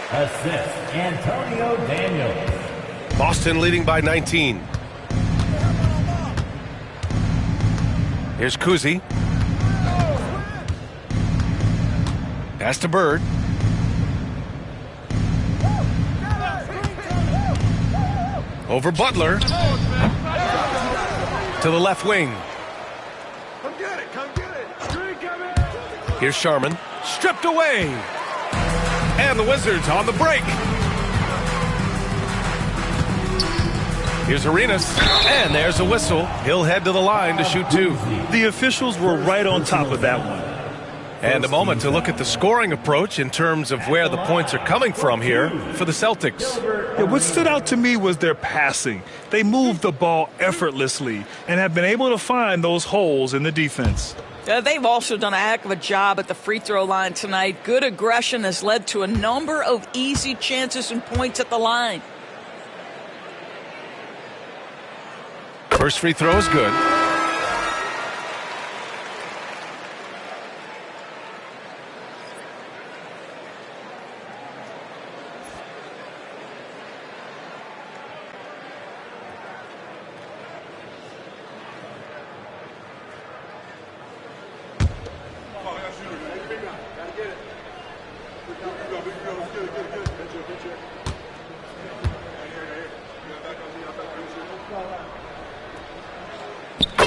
Assist, Antonio Daniels. Boston leading by 19. Here's Kuzi. Pass to Bird. Over Butler. To the left wing. Come get it, come get it. Here's Sharman. Stripped away. And the Wizards on the break. Here's Arenas. And there's a whistle. He'll head to the line to shoot 2. The officials were right on top of that one. And a moment to look at the scoring approach in terms of where the points are coming from here for the Celtics. Yeah, what stood out to me was their passing. They moved the ball effortlessly and have been able to find those holes in the defense. They've also done a heck of a job at the free throw line tonight. Good aggression has led to a number of easy chances and points at the line. First free throw is good.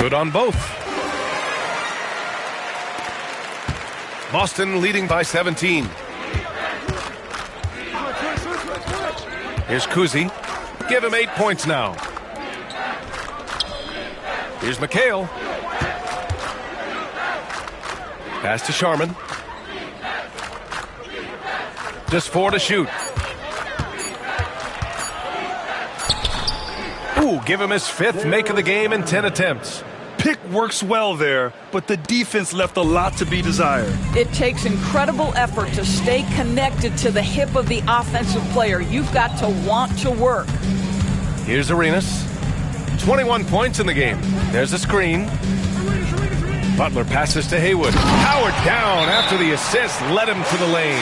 Good on both. Boston leading by 17. Here's Kuzi. Give him 8 points now. Here's McHale. Pass to Sharman. Just 4 to shoot. Ooh, give him his 5th make of the game in 10 attempts. Pick works well there, but the defense left a lot to be desired. It takes incredible effort to stay connected to the hip of the offensive player. You've got to want to work. Here's Arenas. 21 points in the game. There's a screen. Butler passes to Haywood. Howard down after the assist led him to the lane.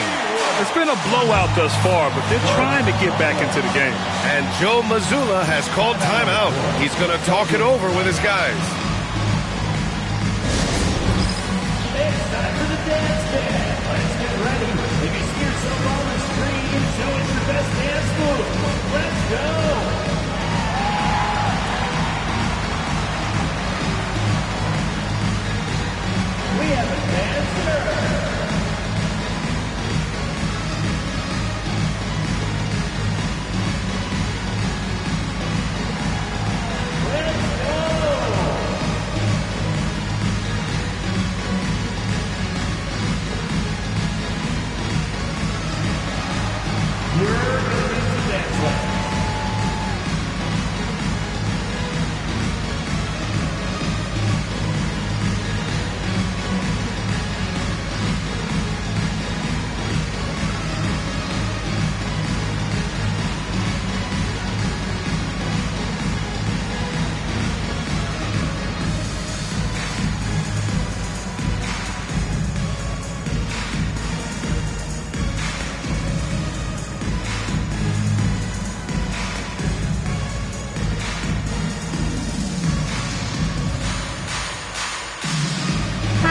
It's been a blowout thus far, but they're trying to get back into the game. And Joe Mazzulla has called timeout. He's going to talk it over with his guys. It's time for the dance band. Let's get ready. If you see yourself on the screen, show us your best dance move. Let's go. We have a dancer.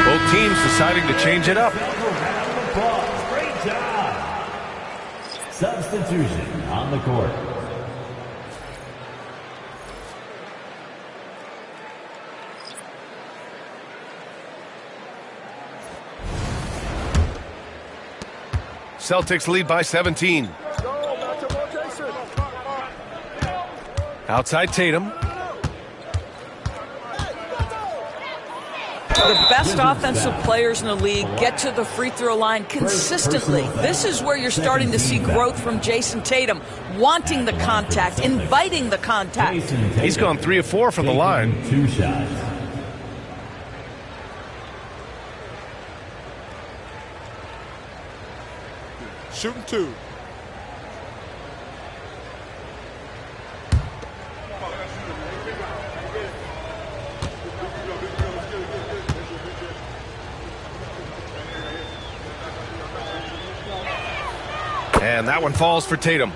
Both teams deciding to change it up. Great job. Substitution on the court. Celtics lead by 17. Outside Tatum. The best offensive players in the league get to the free throw line consistently. This is where you're starting to see growth from Jason Tatum, wanting the contact, inviting the contact. He's gone 3 of 4 from the line. 2 shots. Shooting 2. And that one falls for Tatum.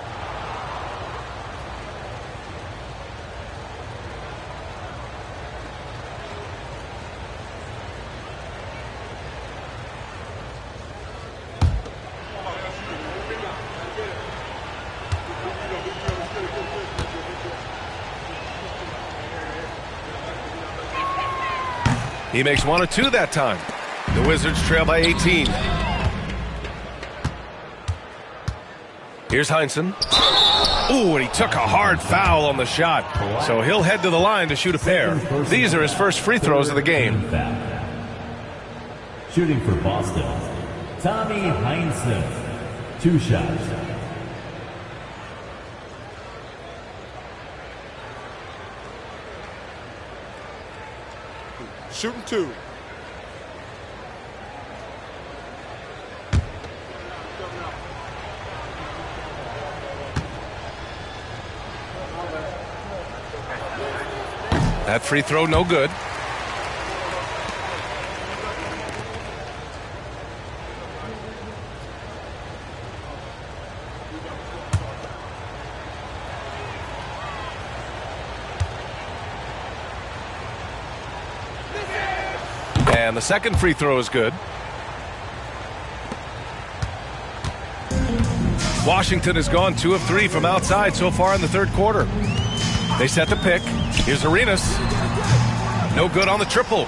He makes 1 of 2 that time. The Wizards trail by 18. Here's Heinsohn. Ooh, and he took a hard foul on the shot. So he'll head to the line to shoot a pair. These are his first free throws of the game. Shooting for Boston, Tommy Heinsohn. 2 shots. Shooting 2. That free throw no good. And the second free throw is good. Washington has gone 2 of 3 from outside so far in the third quarter. They set the pick. Here's Arenas. No good on the triple.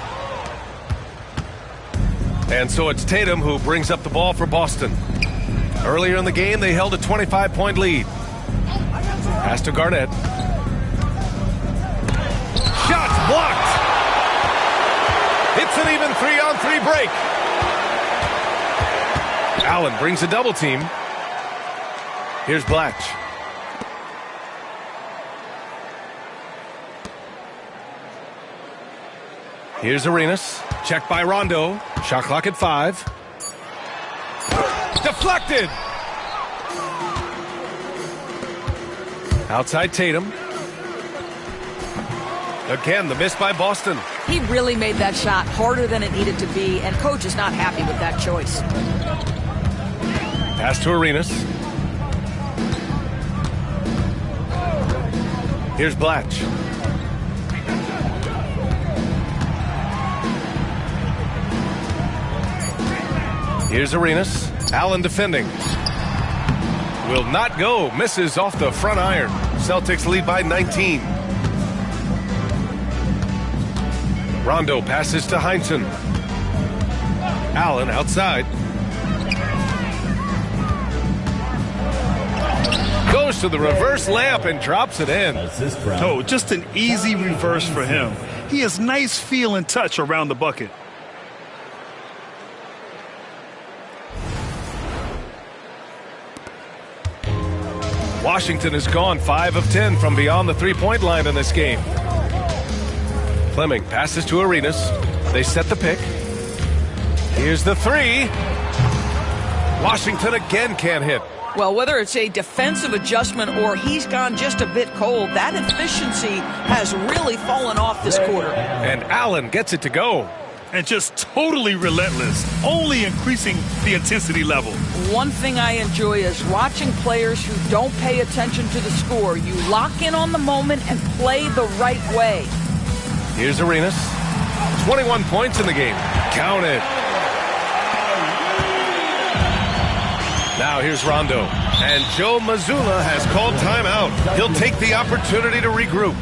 And so it's Tatum who brings up the ball for Boston. Earlier in the game, they held a 25-point lead. Pass to Garnett. Shots blocked. It's an even 3-on-3 break. Allen brings a double team. Here's Blatch. Here's Arenas. Checked by Rondo. Shot clock at 5. Deflected. Outside Tatum. Again, the miss by Boston. He really made that shot harder than it needed to be, and coach is not happy with that choice. Pass to Arenas. Here's Blatch. Here's Arenas. Allen defending. Will not go. Misses off the front iron. Celtics lead by 19. Rondo passes to Heinsohn. Allen outside. Goes to the reverse layup and drops it in. Oh, just an easy reverse for him. He has nice feel and touch around the bucket. Washington has gone 5 of 10 from beyond the three-point line in this game. Fleming passes to Arenas. They set the pick. Here's the 3. Washington again can't hit. Well, whether it's a defensive adjustment or he's gone just a bit cold, that efficiency has really fallen off this quarter. And Allen gets it to go. And just totally relentless, only increasing the intensity level. One thing I enjoy is watching players who don't pay attention to the score. You lock in on the moment and play the right way. Here's Arenas. 21 points in the game. Count it. Now here's Rondo. And Joe Mazzulla has called timeout. He'll take the opportunity to regroup.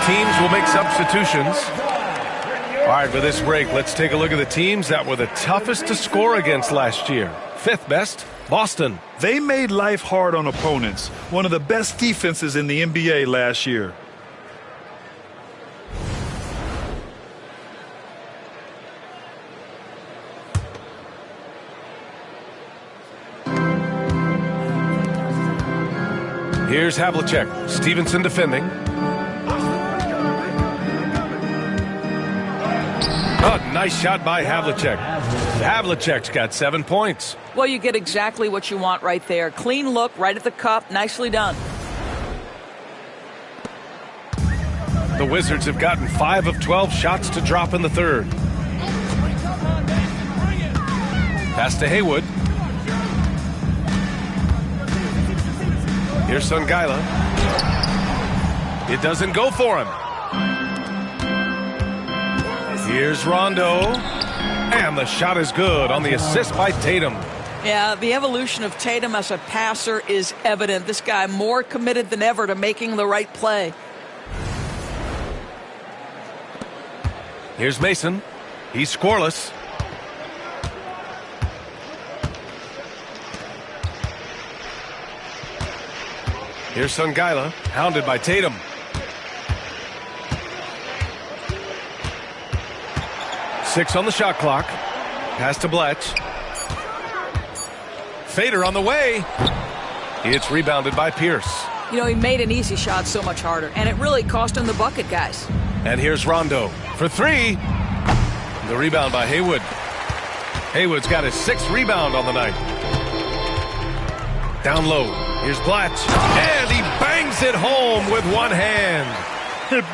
Teams will make substitutions. All right, for this break, let's take a look at the teams that were the toughest to score against last year. 5th best, Boston. They made life hard on opponents. One of the best defenses in the NBA last year. Here's Havlicek. Stevenson defending. Oh, nice shot by Havlicek. Havlicek's got 7 points. Well, you get exactly what you want right there. Clean look, right at the cup. Nicely done. The Wizards have gotten 5 of 12 shots to drop in the third. Pass to Haywood. Here's Songaila. It doesn't go for him. Here's Rondo. And the shot is good on the assist by Tatum. Yeah, the evolution of Tatum as a passer is evident. This guy more committed than ever to making the right play. Here's Mason. He's scoreless. Here's Sungaila, hounded by Tatum. Six on the shot clock. Pass to Bletch. Fader on the way. It's rebounded by Pierce. You know, he made an easy shot so much harder, and it really cost him the bucket, guys. And here's Rondo for three. The rebound by Haywood. Haywood's got his sixth rebound on the night. Down low. Here's Blatch. And he bangs it home with one hand.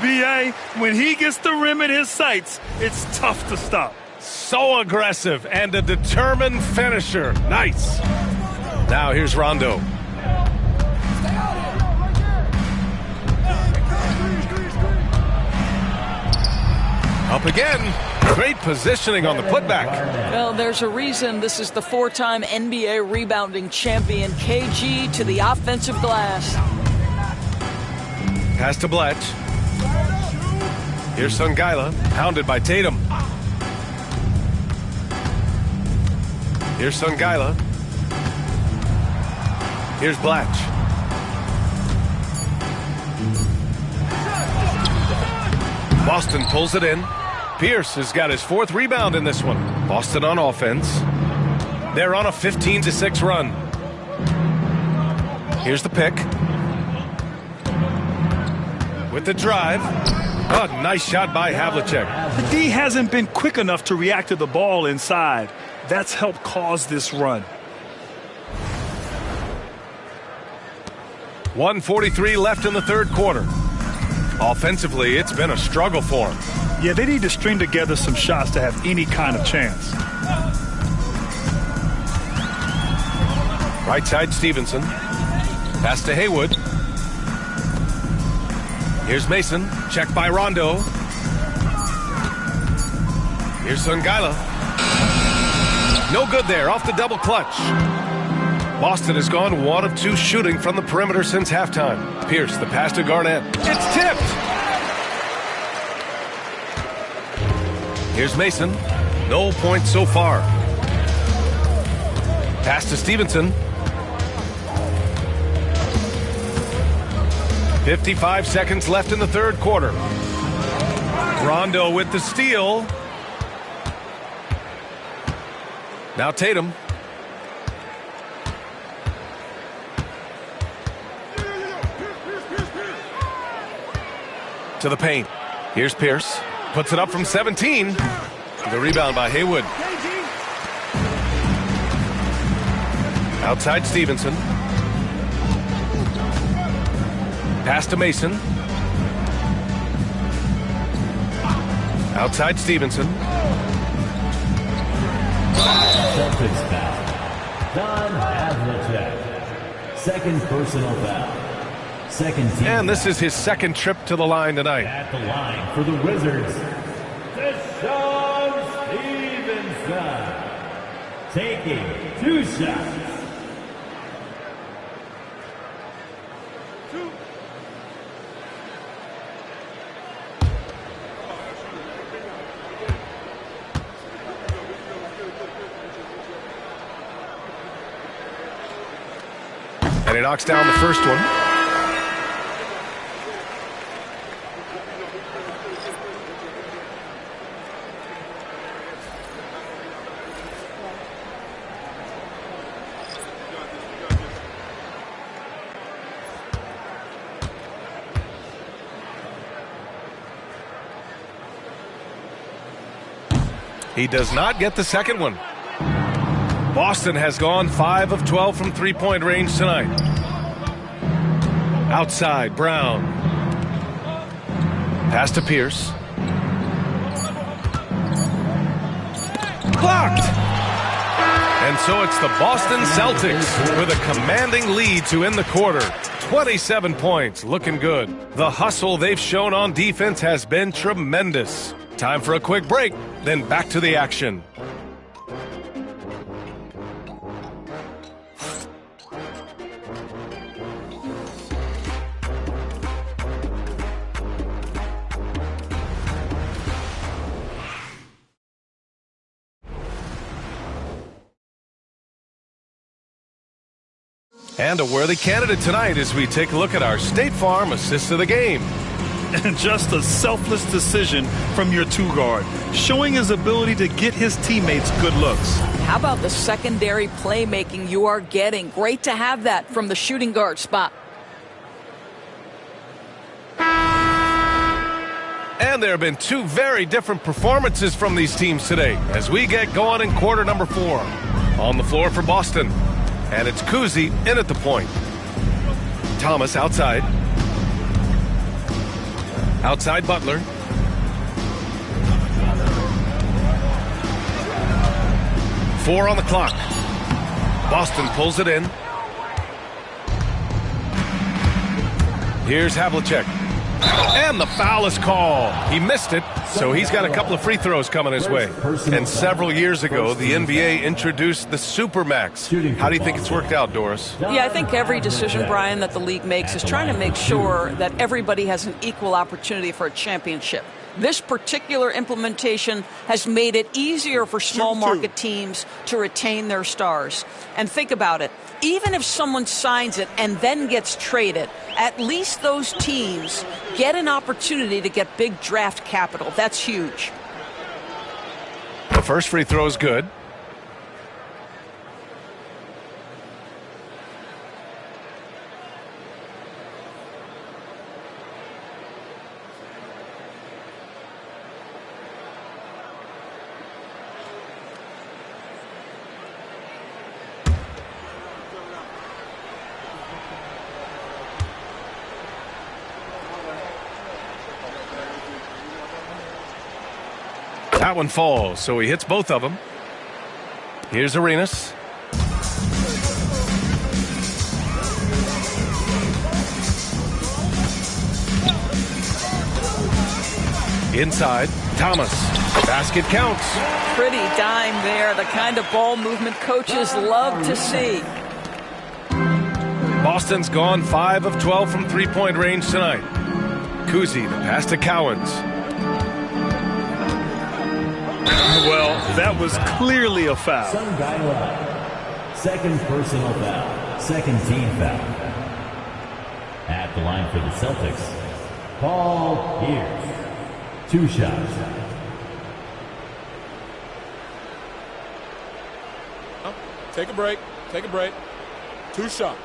B.A., when he gets the rim in his sights, it's tough to stop. So aggressive and a determined finisher. Nice. Now here's Rondo. Up again. Great positioning on the putback. Well, there's a reason this is the four-time NBA rebounding champion, KG, to the offensive glass. Pass to Bletch. Here's Sungaila, hounded by Tatum. Here's Sungaila. Here's Blatch. Boston pulls it in. Pierce has got his fourth rebound in this one. Boston on offense. They're on a 15-6 run. Here's the pick. With the drive. Oh, nice shot by Havlicek. The D hasn't been quick enough to react to the ball inside. That's helped cause this run. 1:43 left in the third quarter. Offensively, it's been a struggle for them. Yeah, they need to string together some shots to have any kind of chance. Right side, Stevenson. Pass to Haywood. Here's Mason. Check by Rondo. Here's Sungaila. No good there. Off the double clutch. Boston has gone 1 of 2 shooting from the perimeter since halftime. Pierce, the pass to Garnett. It's tipped. Here's Mason. No points so far. Pass to Stevenson. 55 seconds left in the third quarter. Rondo with the steal. Now Tatum. To the paint. Here's Pierce. Puts it up from 17. The rebound by Haywood. Outside Stevenson. Pass to Mason. Outside Stevenson. Celtics foul. Don Havlicek. Second personal foul. Second team. And this is his second trip to the line tonight. At the line for the Wizards, Deshaun Stevenson. Taking 2 shots. And he knocks down the first one. He does not get the second one. Boston has gone 5 of 12 from three-point range tonight. Outside, Brown. Pass to Pierce. Blocked! And so it's the Boston Celtics with a commanding lead to end the quarter. 27 points, looking good. The hustle they've shown on defense has been tremendous. Time for a quick break, then back to the action. And a worthy candidate tonight as we take a look at our State Farm assist of the game. And just a selfless decision from your two-guard, showing his ability to get his teammates good looks. How about the secondary playmaking you are getting? Great to have that from the shooting guard spot. And there have been two very different performances from these teams today as we get going in quarter number 4. On the floor for Boston. And it's Kuzi in at the point. Thomas outside. Outside Butler. Four on the clock. Boston pulls it in. Here's Havlicek. And the foul is called. He missed it, so he's got a couple of free throws coming his way. And several years ago, the NBA introduced the Supermax. How do you think it's worked out, Doris? Yeah, I think every decision, Brian, that the league makes is trying to make sure that everybody has an equal opportunity for a championship. This particular implementation has made it easier for small market teams to retain their stars. And think about it. Even if someone signs it and then gets traded, at least those teams get an opportunity to get big draft capital. That's huge. The first free throw is good. That one falls, so he hits both of them. Here's Arenas. Inside, Thomas. Basket counts. Pretty dime there, the kind of ball movement coaches love to see. Boston's gone 5 of 12 from three-point range tonight. Kuzi, the pass to Cowens. Well, that was clearly a foul. Second personal foul. Second team foul. At the line for the Celtics, Paul Pierce. 2 shots. Take a break. Take a break. 2 shots.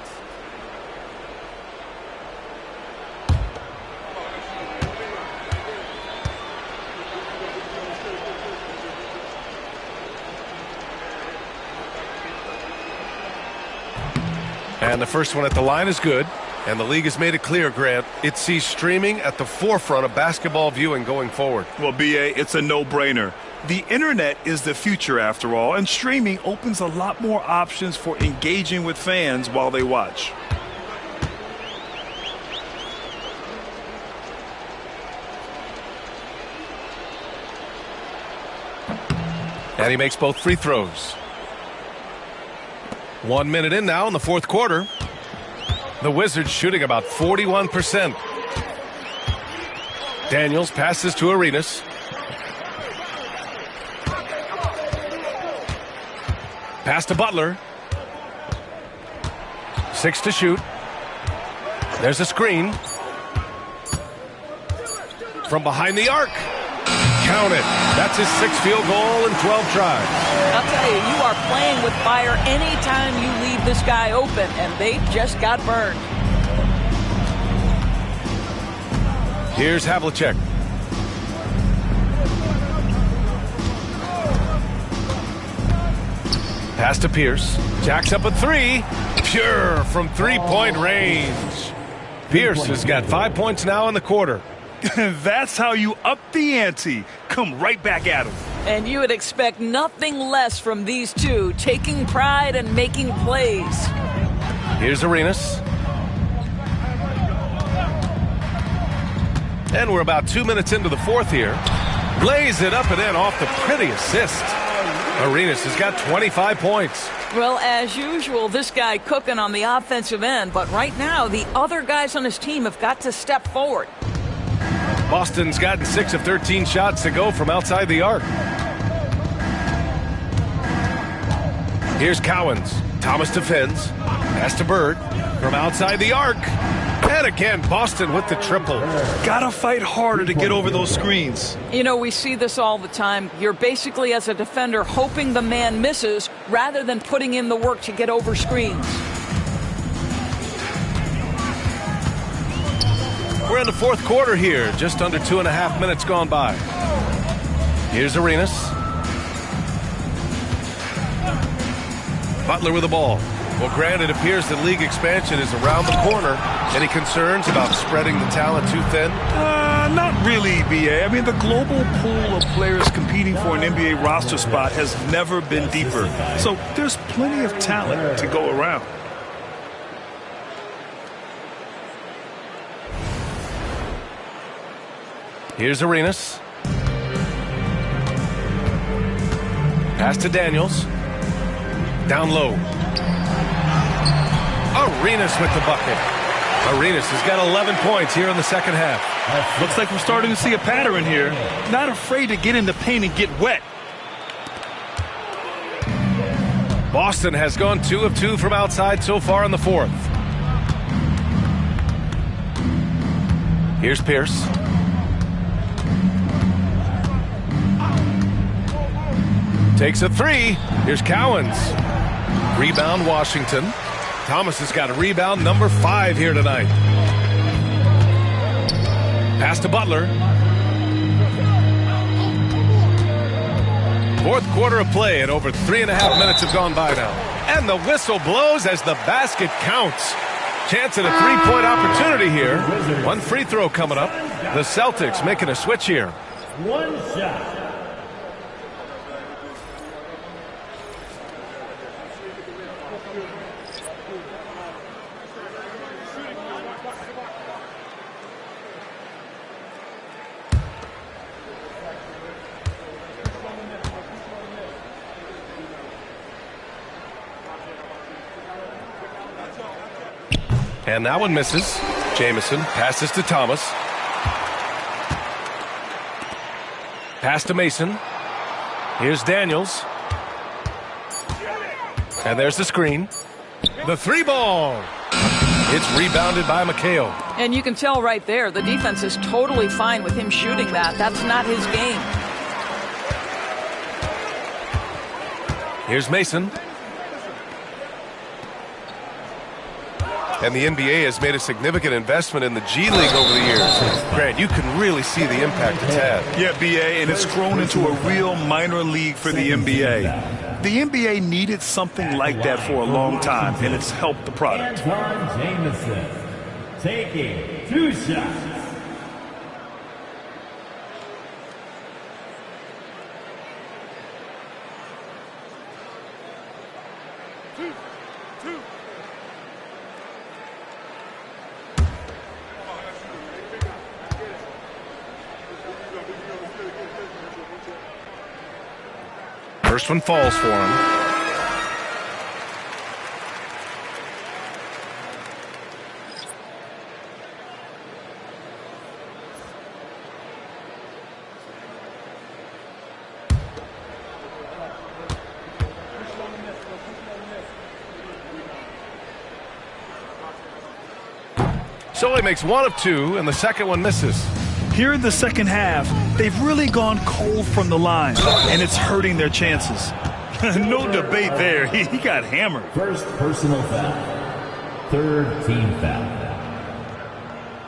And the first one at the line is good. And the league has made it clear, Grant, it sees streaming at the forefront of basketball viewing going forward. Well, B.A., it's a no-brainer. The internet is the future, after all, and streaming opens a lot more options for engaging with fans while they watch. And he makes both free throws. 1 minute in now in the fourth quarter. The Wizards shooting about 41%. Daniels passes to Arenas. Pass to Butler. 6 to shoot. There's a screen. From behind the arc. Count it. That's his 6th field goal in 12 tries. I'll tell you, you are playing with fire anytime you leave this guy open, and they just got burned. Here's Havlicek. Pass to Pierce. Jacks up a 3. Pure from three-point range. Pierce has got 5 points now in the quarter. That's how you up the ante. Come right back at him. And you would expect nothing less from these two, taking pride and making plays. Here's Arenas. And we're about 2 minutes into the fourth here. Lays it up and in off the pretty assist. Arenas has got 25 points. Well, as usual, this guy cooking on the offensive end. But right now, the other guys on his team have got to step forward. Boston's gotten 6 of 13 shots to go from outside the arc. Here's Cowens. Thomas defends. Pass to Bird from outside the arc. And again, Boston with the triple. Gotta fight harder to get over those screens. You know, we see this all the time. You're basically, as a defender, hoping the man misses rather than putting in the work to get over screens. We're in the fourth quarter here. Just under 2.5 minutes gone by. Here's Arenas. Butler with the ball. Well, Grant, it appears that league expansion is around the corner. Any concerns about spreading the talent too thin? Not really, BA. I mean, the global pool of players competing for an NBA roster spot has never been deeper. So there's plenty of talent to go around. Here's Arenas. Pass to Daniels. Down low. Arenas with the bucket. Arenas has got 11 points here in the second half. Looks like we're starting to see a pattern here. Not afraid to get in the paint and get wet. Boston has gone 2 of 2 from outside so far in the fourth. Here's Pierce. Takes a 3. Here's Cowens. Rebound Washington. Thomas has got a rebound number 5 here tonight. Pass to Butler. Fourth quarter of play and over 3.5 minutes have gone by now. And the whistle blows as the basket counts. Chance at a 3-point opportunity here. One free throw coming up. The Celtics making a switch here. One shot. And that one misses. Jamison passes to Thomas. Pass to Mason. Here's Daniels. And there's the screen. The 3-ball. It's rebounded by McHale. And you can tell right there, the defense is totally fine with him shooting that. That's not his game. Here's Mason. And the NBA has made a significant investment in the G League over the years. Grant, you can really see the impact it's had. Yeah, BA, and it's grown into a real minor league for the NBA. The NBA needed something like that for a long time, and it's helped the product. Anton Jamison taking 2 shots. First one falls for him. So he makes 1 of 2, and the second one misses. Here in the second half, they've really gone cold from the line, and it's hurting their chances. No debate there. He got hammered. First personal foul. Third team foul.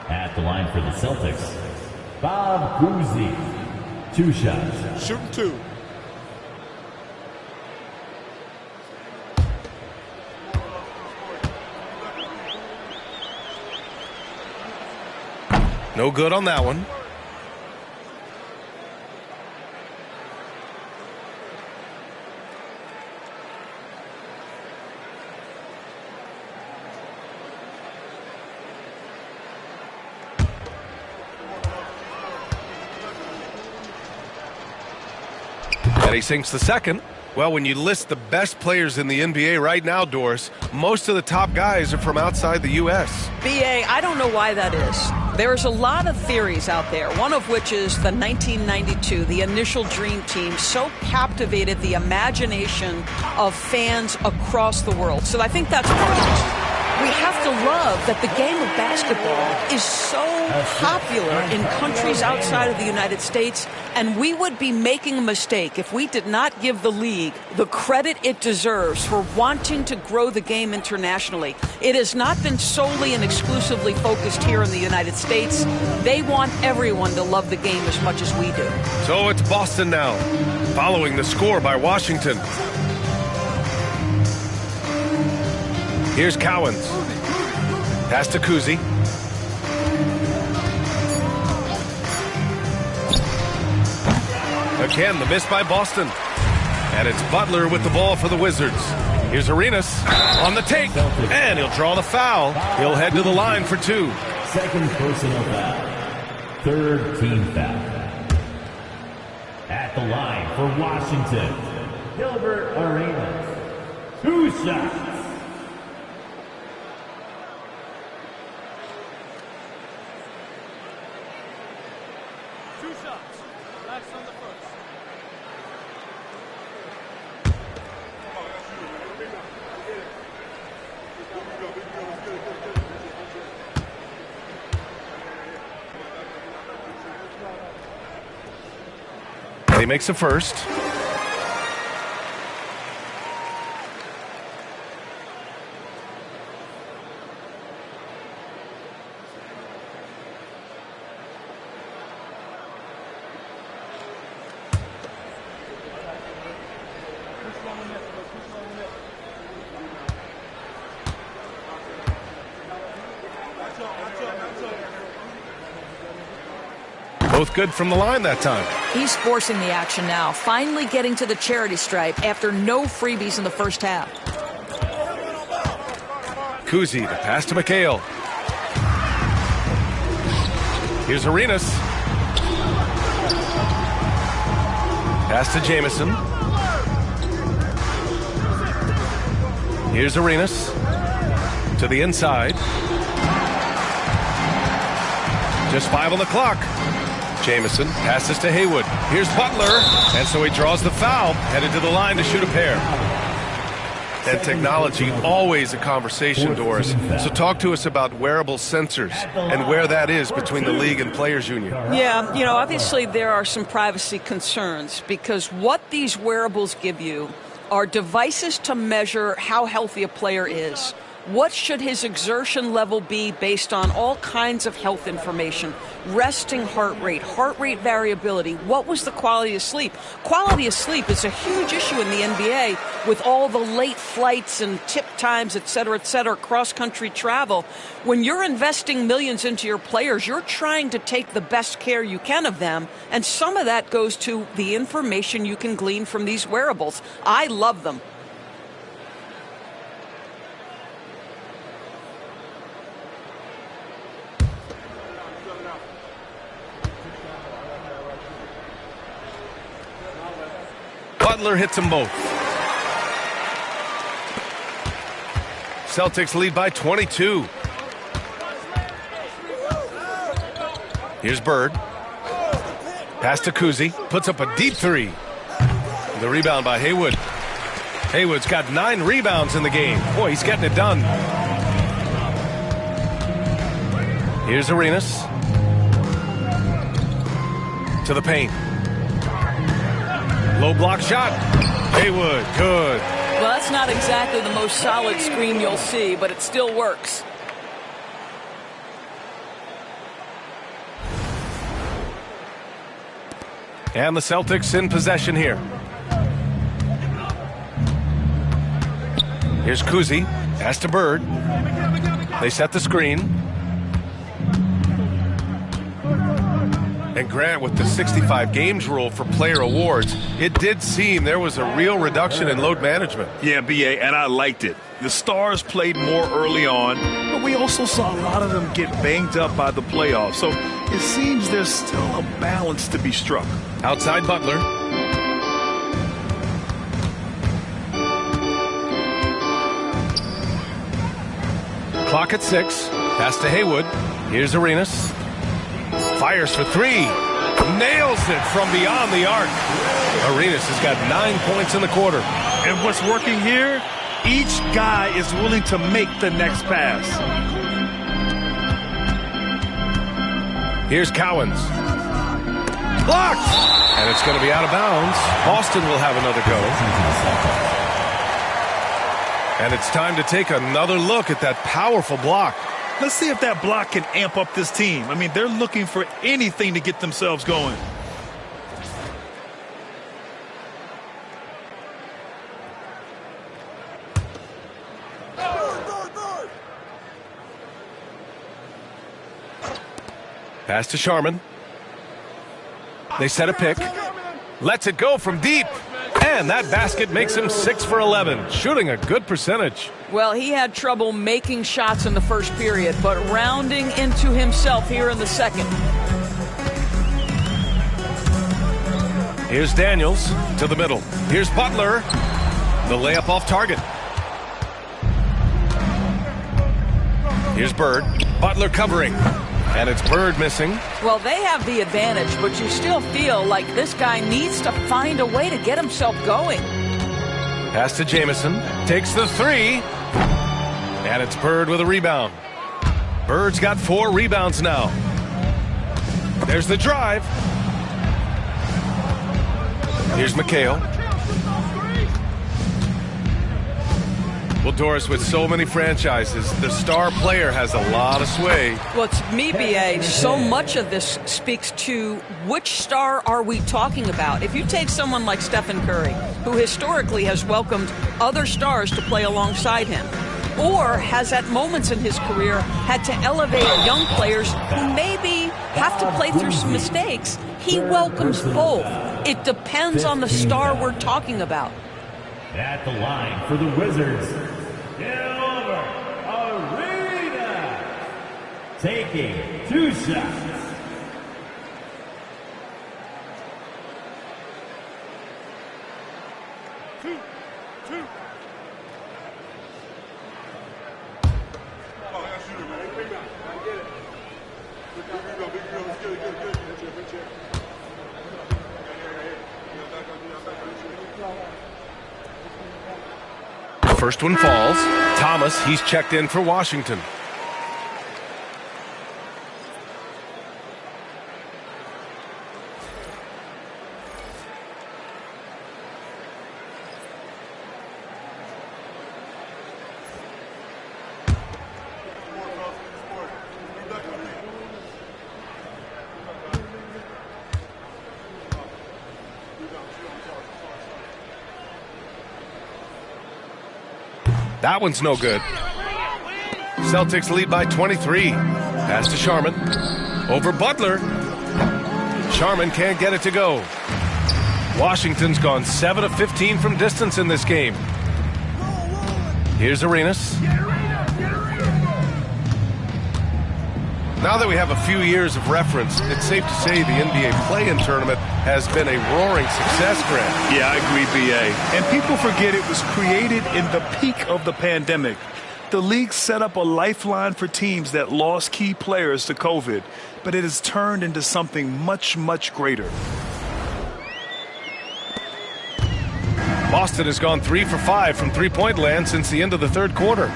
At the line for the Celtics, Bob Cousy. 2 shots. Shooting 2. No good on that one. And he sinks the second. Well, when you list the best players in the NBA right now, Doris, most of the top guys are from outside the U.S. BA, I don't know why that is. There's a lot of theories out there, one of which is the 1992, the initial Dream Team, so captivated the imagination of fans across the world. So I think that's part of it. We have to love that the game of basketball is so popular in countries outside of the United States, and we would be making a mistake if we did not give the league the credit it deserves for wanting to grow the game internationally. It has not been solely and exclusively focused here in the United States. They want everyone to love the game as much as we do. So it's Boston now, following the score by Washington. Here's Cowens. Pass to Kuzi. Again, the miss by Boston. And it's Butler with the ball for the Wizards. Here's Arenas on the take. And he'll draw the foul. He'll head to the line for 2. Second personal foul. Third team foul. At the line for Washington, Gilbert Arenas. 2 shots. He makes a first. Both good from the line that time. He's forcing the action now, finally getting to the charity stripe after no freebies in the first half. Kuzi, the pass to McHale. Here's Arenas. Pass to Jamison. Here's Arenas. To the inside. Just 5 on the clock. Jamison passes to Haywood. Here's Butler. And so he draws the foul, headed to the line to shoot a pair. And technology, always a conversation, Doris. So talk to us about wearable sensors and where that is between the league and players union. Yeah, you know, obviously there are some privacy concerns because what these wearables give you are devices to measure how healthy a player is. What should his exertion level be based on all kinds of health information? Resting heart rate variability. What was the quality of sleep? Quality of sleep is a huge issue in the NBA with all the late flights and tip times, et cetera, cross-country travel. When you're investing millions into your players, you're trying to take the best care you can of them, and some of that goes to the information you can glean from these wearables. I love them. Butler hits them both. Celtics lead by 22. Here's Bird. Pass to Kuzi. Puts up a deep 3. The rebound by Haywood. Haywood's got 9 rebounds in the game. Boy, he's getting it done. Here's Arenas. To the paint. Low block shot. Haywood, good. Well, that's not exactly the most solid screen you'll see, but it still works. And the Celtics in possession here. Here's Kuzi. Pass to Bird. They set the screen. And Grant, with the 65 games rule for player awards, it did seem there was a real reduction in load management. Yeah, BA, and I liked it. The stars played more early on, but we also saw a lot of them get banged up by the playoffs. So it seems there's still a balance to be struck. Outside Butler. Clock at 6. Pass to Haywood. Here's Arenas. Fires for 3. Nails it from beyond the arc. Arenas has got 9 points in the quarter. And what's working here? Each guy is willing to make the next pass. Here's Cowens. Blocked! And it's going to be out of bounds. Boston will have another go. And it's time to take another look at that powerful block. Let's see if that block can amp up this team. I mean, they're looking for anything to get themselves going. Pass to Sharman. They set a pick. Lets it go from deep. And that basket makes him 6 for 11, shooting a good percentage. Well, he had trouble making shots in the first period, but rounding into himself here in the second. Here's Daniels to the middle. Here's Butler. The layup off target. Here's Bird. Butler covering. And it's Bird missing. Well, they have the advantage, but you still feel like this guy needs to find a way to get himself going. Pass to Jamison. Takes the three. And it's Bird with a rebound. Bird's got 4 rebounds now. There's the drive. Here's McHale. Well, Doris, with so many franchises, the star player has a lot of sway. Well, to me, B.A., so much of this speaks to which star are we talking about. If you take someone like Stephen Curry, who historically has welcomed other stars to play alongside him, or has at moments in his career had to elevate young players who maybe have to play through some mistakes, he welcomes both. It depends on the star we're talking about. At the line for the Wizards, Gilbert Arenas, taking 2 shots. First one falls. Thomas, he's checked in for Washington. That one's no good. Celtics lead by 23. Pass to Sharman. Over Butler. Sharman can't get it to go. Washington's gone 7 of 15 from distance in this game. Here's Arenas. Now that we have a few years of reference, it's safe to say the NBA play-in tournament has been a roaring success, Grant. Yeah, I agree, B.A. And people forget it was created in the peak of the pandemic. The league set up a lifeline for teams that lost key players to COVID, but it has turned into something much, much greater. Boston has gone 3 for 5 from three-point land since the end of the third quarter.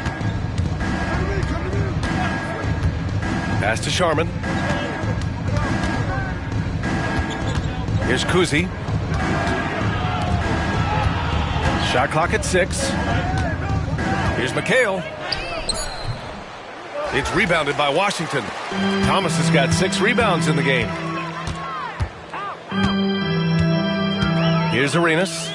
Pass to Sharman. Here's Kuzi. Shot clock at 6. Here's McHale. It's rebounded by Washington. Thomas has got 6 rebounds in the game. Here's Arenas.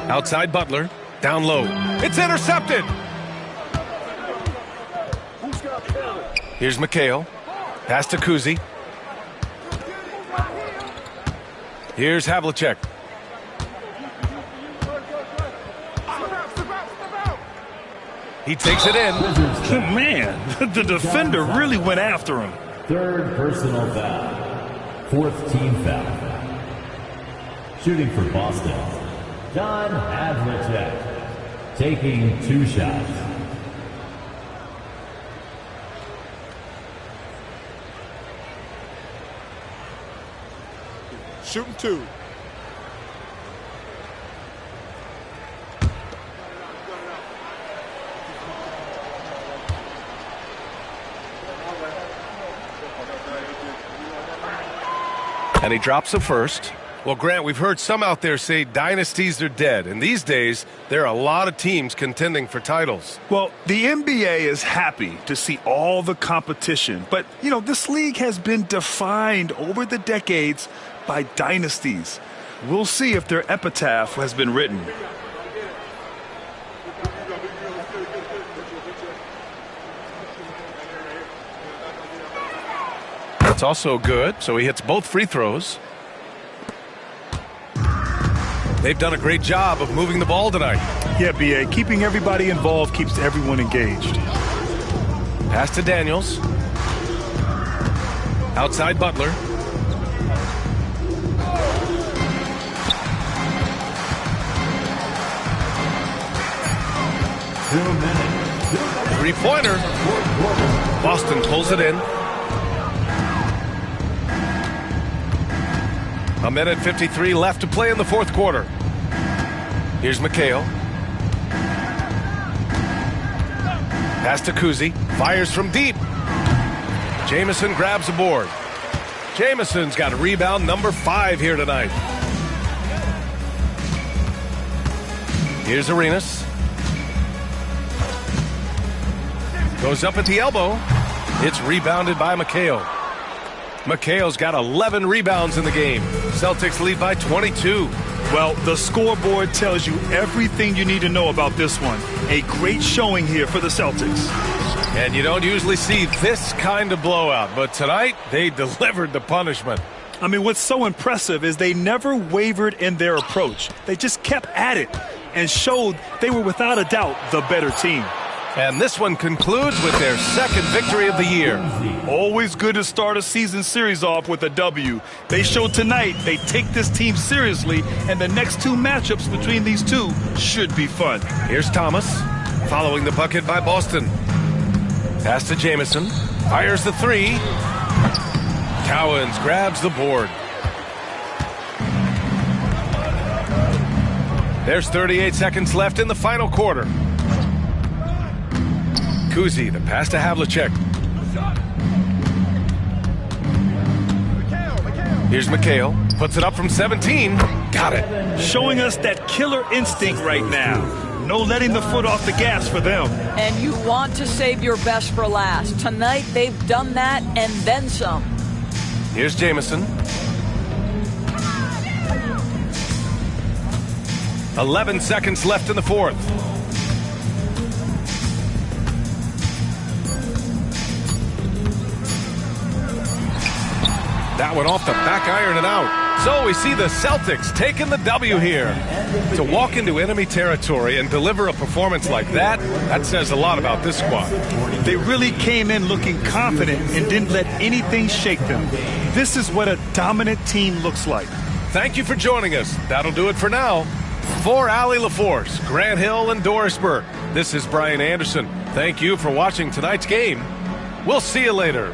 Outside Butler. Down low. It's intercepted. Here's McHale. Pass to Kuzi. Here's Havlicek. He takes it in. Man, the defender really went after him. Third personal foul. 4th team foul. Shooting for Boston, John Havlicek, taking 2 shots. Shooting 2. And he drops the first. Well, Grant, we've heard some out there say dynasties are dead, and these days there are a lot of teams contending for titles. Well, the NBA is happy to see all the competition, but, this league has been defined over the decades by dynasties. We'll see if their epitaph has been written. That's also good, so he hits both free throws. They've done a great job of moving the ball tonight. Yeah, B.A., keeping everybody involved keeps everyone engaged. Pass to Daniels. Outside Butler. Three-pointer. Boston pulls it in. A minute 53 left to play in the fourth quarter. Here's McHale. Pass to Kuzi. Fires from deep. Jamison grabs the board. Jamison's got rebound number 5 here tonight. Here's Arenas. Goes up at the elbow. It's rebounded by McHale. McHale's got 11 rebounds in the game. Celtics lead by 22. Well, the scoreboard tells you everything you need to know about this one. A great showing here for the Celtics. And you don't usually see this kind of blowout, but tonight they delivered the punishment. I mean, what's so impressive is they never wavered in their approach. They just kept at it and showed they were without a doubt the better team. And this one concludes with their second victory of the year. Always good to start a season series off with a W. They showed tonight they take this team seriously, and the next 2 matchups between these two should be fun. Here's Thomas, following the bucket by Boston. Pass to Jamison. Fires the 3. Cowens grabs the board. There's 38 seconds left in the final quarter. Kuzi, the pass to Havlicek. Here's McHale. Puts it up from 17. Got it. Showing us that killer instinct right now. No letting the foot off the gas for them. And you want to save your best for last. Tonight, they've done that and then some. Here's Jamison. 11 seconds left in the fourth. That one off the back iron and out. So we see the Celtics taking the W here. To walk into enemy territory and deliver a performance like that, that says a lot about this squad. They really came in looking confident and didn't let anything shake them. This is what a dominant team looks like. Thank you for joining us. That'll do it for now. For Allie LaForce, Grant Hill, and Doris Burke, this is Brian Anderson. Thank you for watching tonight's game. We'll see you later.